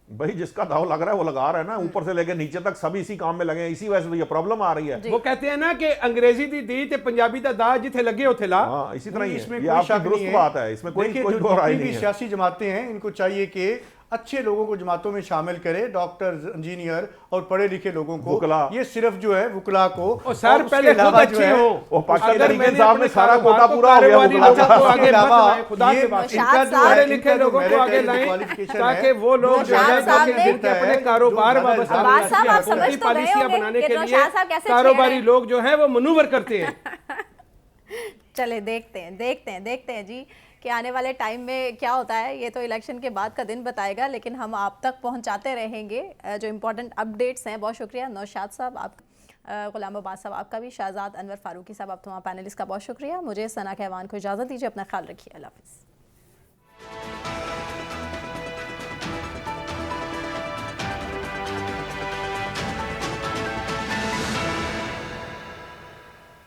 भाई जिसका दाव लग रहा है वो लगा रहा है ना, ऊपर से लेके नीचे तक सभी इसी काम में लगे हैं, इसी वजह से तो ये प्रॉब्लम आ रही है। वो कहते हैं ना कि अंग्रेजी दी दी ते पंजाबी दा दा जिथे लगे उथे ला। इसी तरह ही इसमें ये आपकी दुरुस्त बात है, इसमें कोई बुराई नहीं है। सियासी जमातें हैं, इनको चाहिए कि अच्छे लोगों को जमातों में शामिल करे, डॉक्टर, इंजीनियर और पढ़े लिखे लोगों को। वुकला। ये सिर्फ जो है वुकला को, और सर उसके पहले खुद अलावा जो अच्छे है- हो। वो पाकिस्तान अगर तरीके मैंने साहब अपने ने सारा कारोबार कोटा को पूरा हो गया, कारोबारी वुकला लोगों का। को उसके आगे अलावा बढ़ाएं, खुदा ये के वास्ते। इनका जो पढ़े है, लिखे इनका जो लोगों को merit आगे है, लाएं, qualification ताकि है, वो लोग जो नौशाद है साहब ने- जिनके अपने कारोबार वाबस्ता अब्बास साहब, आप समझ हुकूमती तो गए पॉलिसियां होंगे बनाने कि के लिए नौशाद साहब कैसे छेड़ कारोबारी रहे हैं। लोग जो है वो मनूवर करते हैं। चले देखते हैं जी कि आने वाले टाइम में क्या होता है। ये तो इलेक्शन के बाद का दिन बताएगा, लेकिन हम आप तक पहुंचाते रहेंगे जो इम्पोर्टेंट अपडेट्स हैं। बहुत शुक्रिया नौशाद साहब, आप गुलाम अब्बास साहब आपका भी, शाहजाद अनवर फारूकी साहब आप तमाम पैनलिस्ट का बहुत शुक्रिया। मुझे सना कहवान को इजाज़त दीजिए, अपना ख्याल रखिए, अल्लाह हाफ़िज़।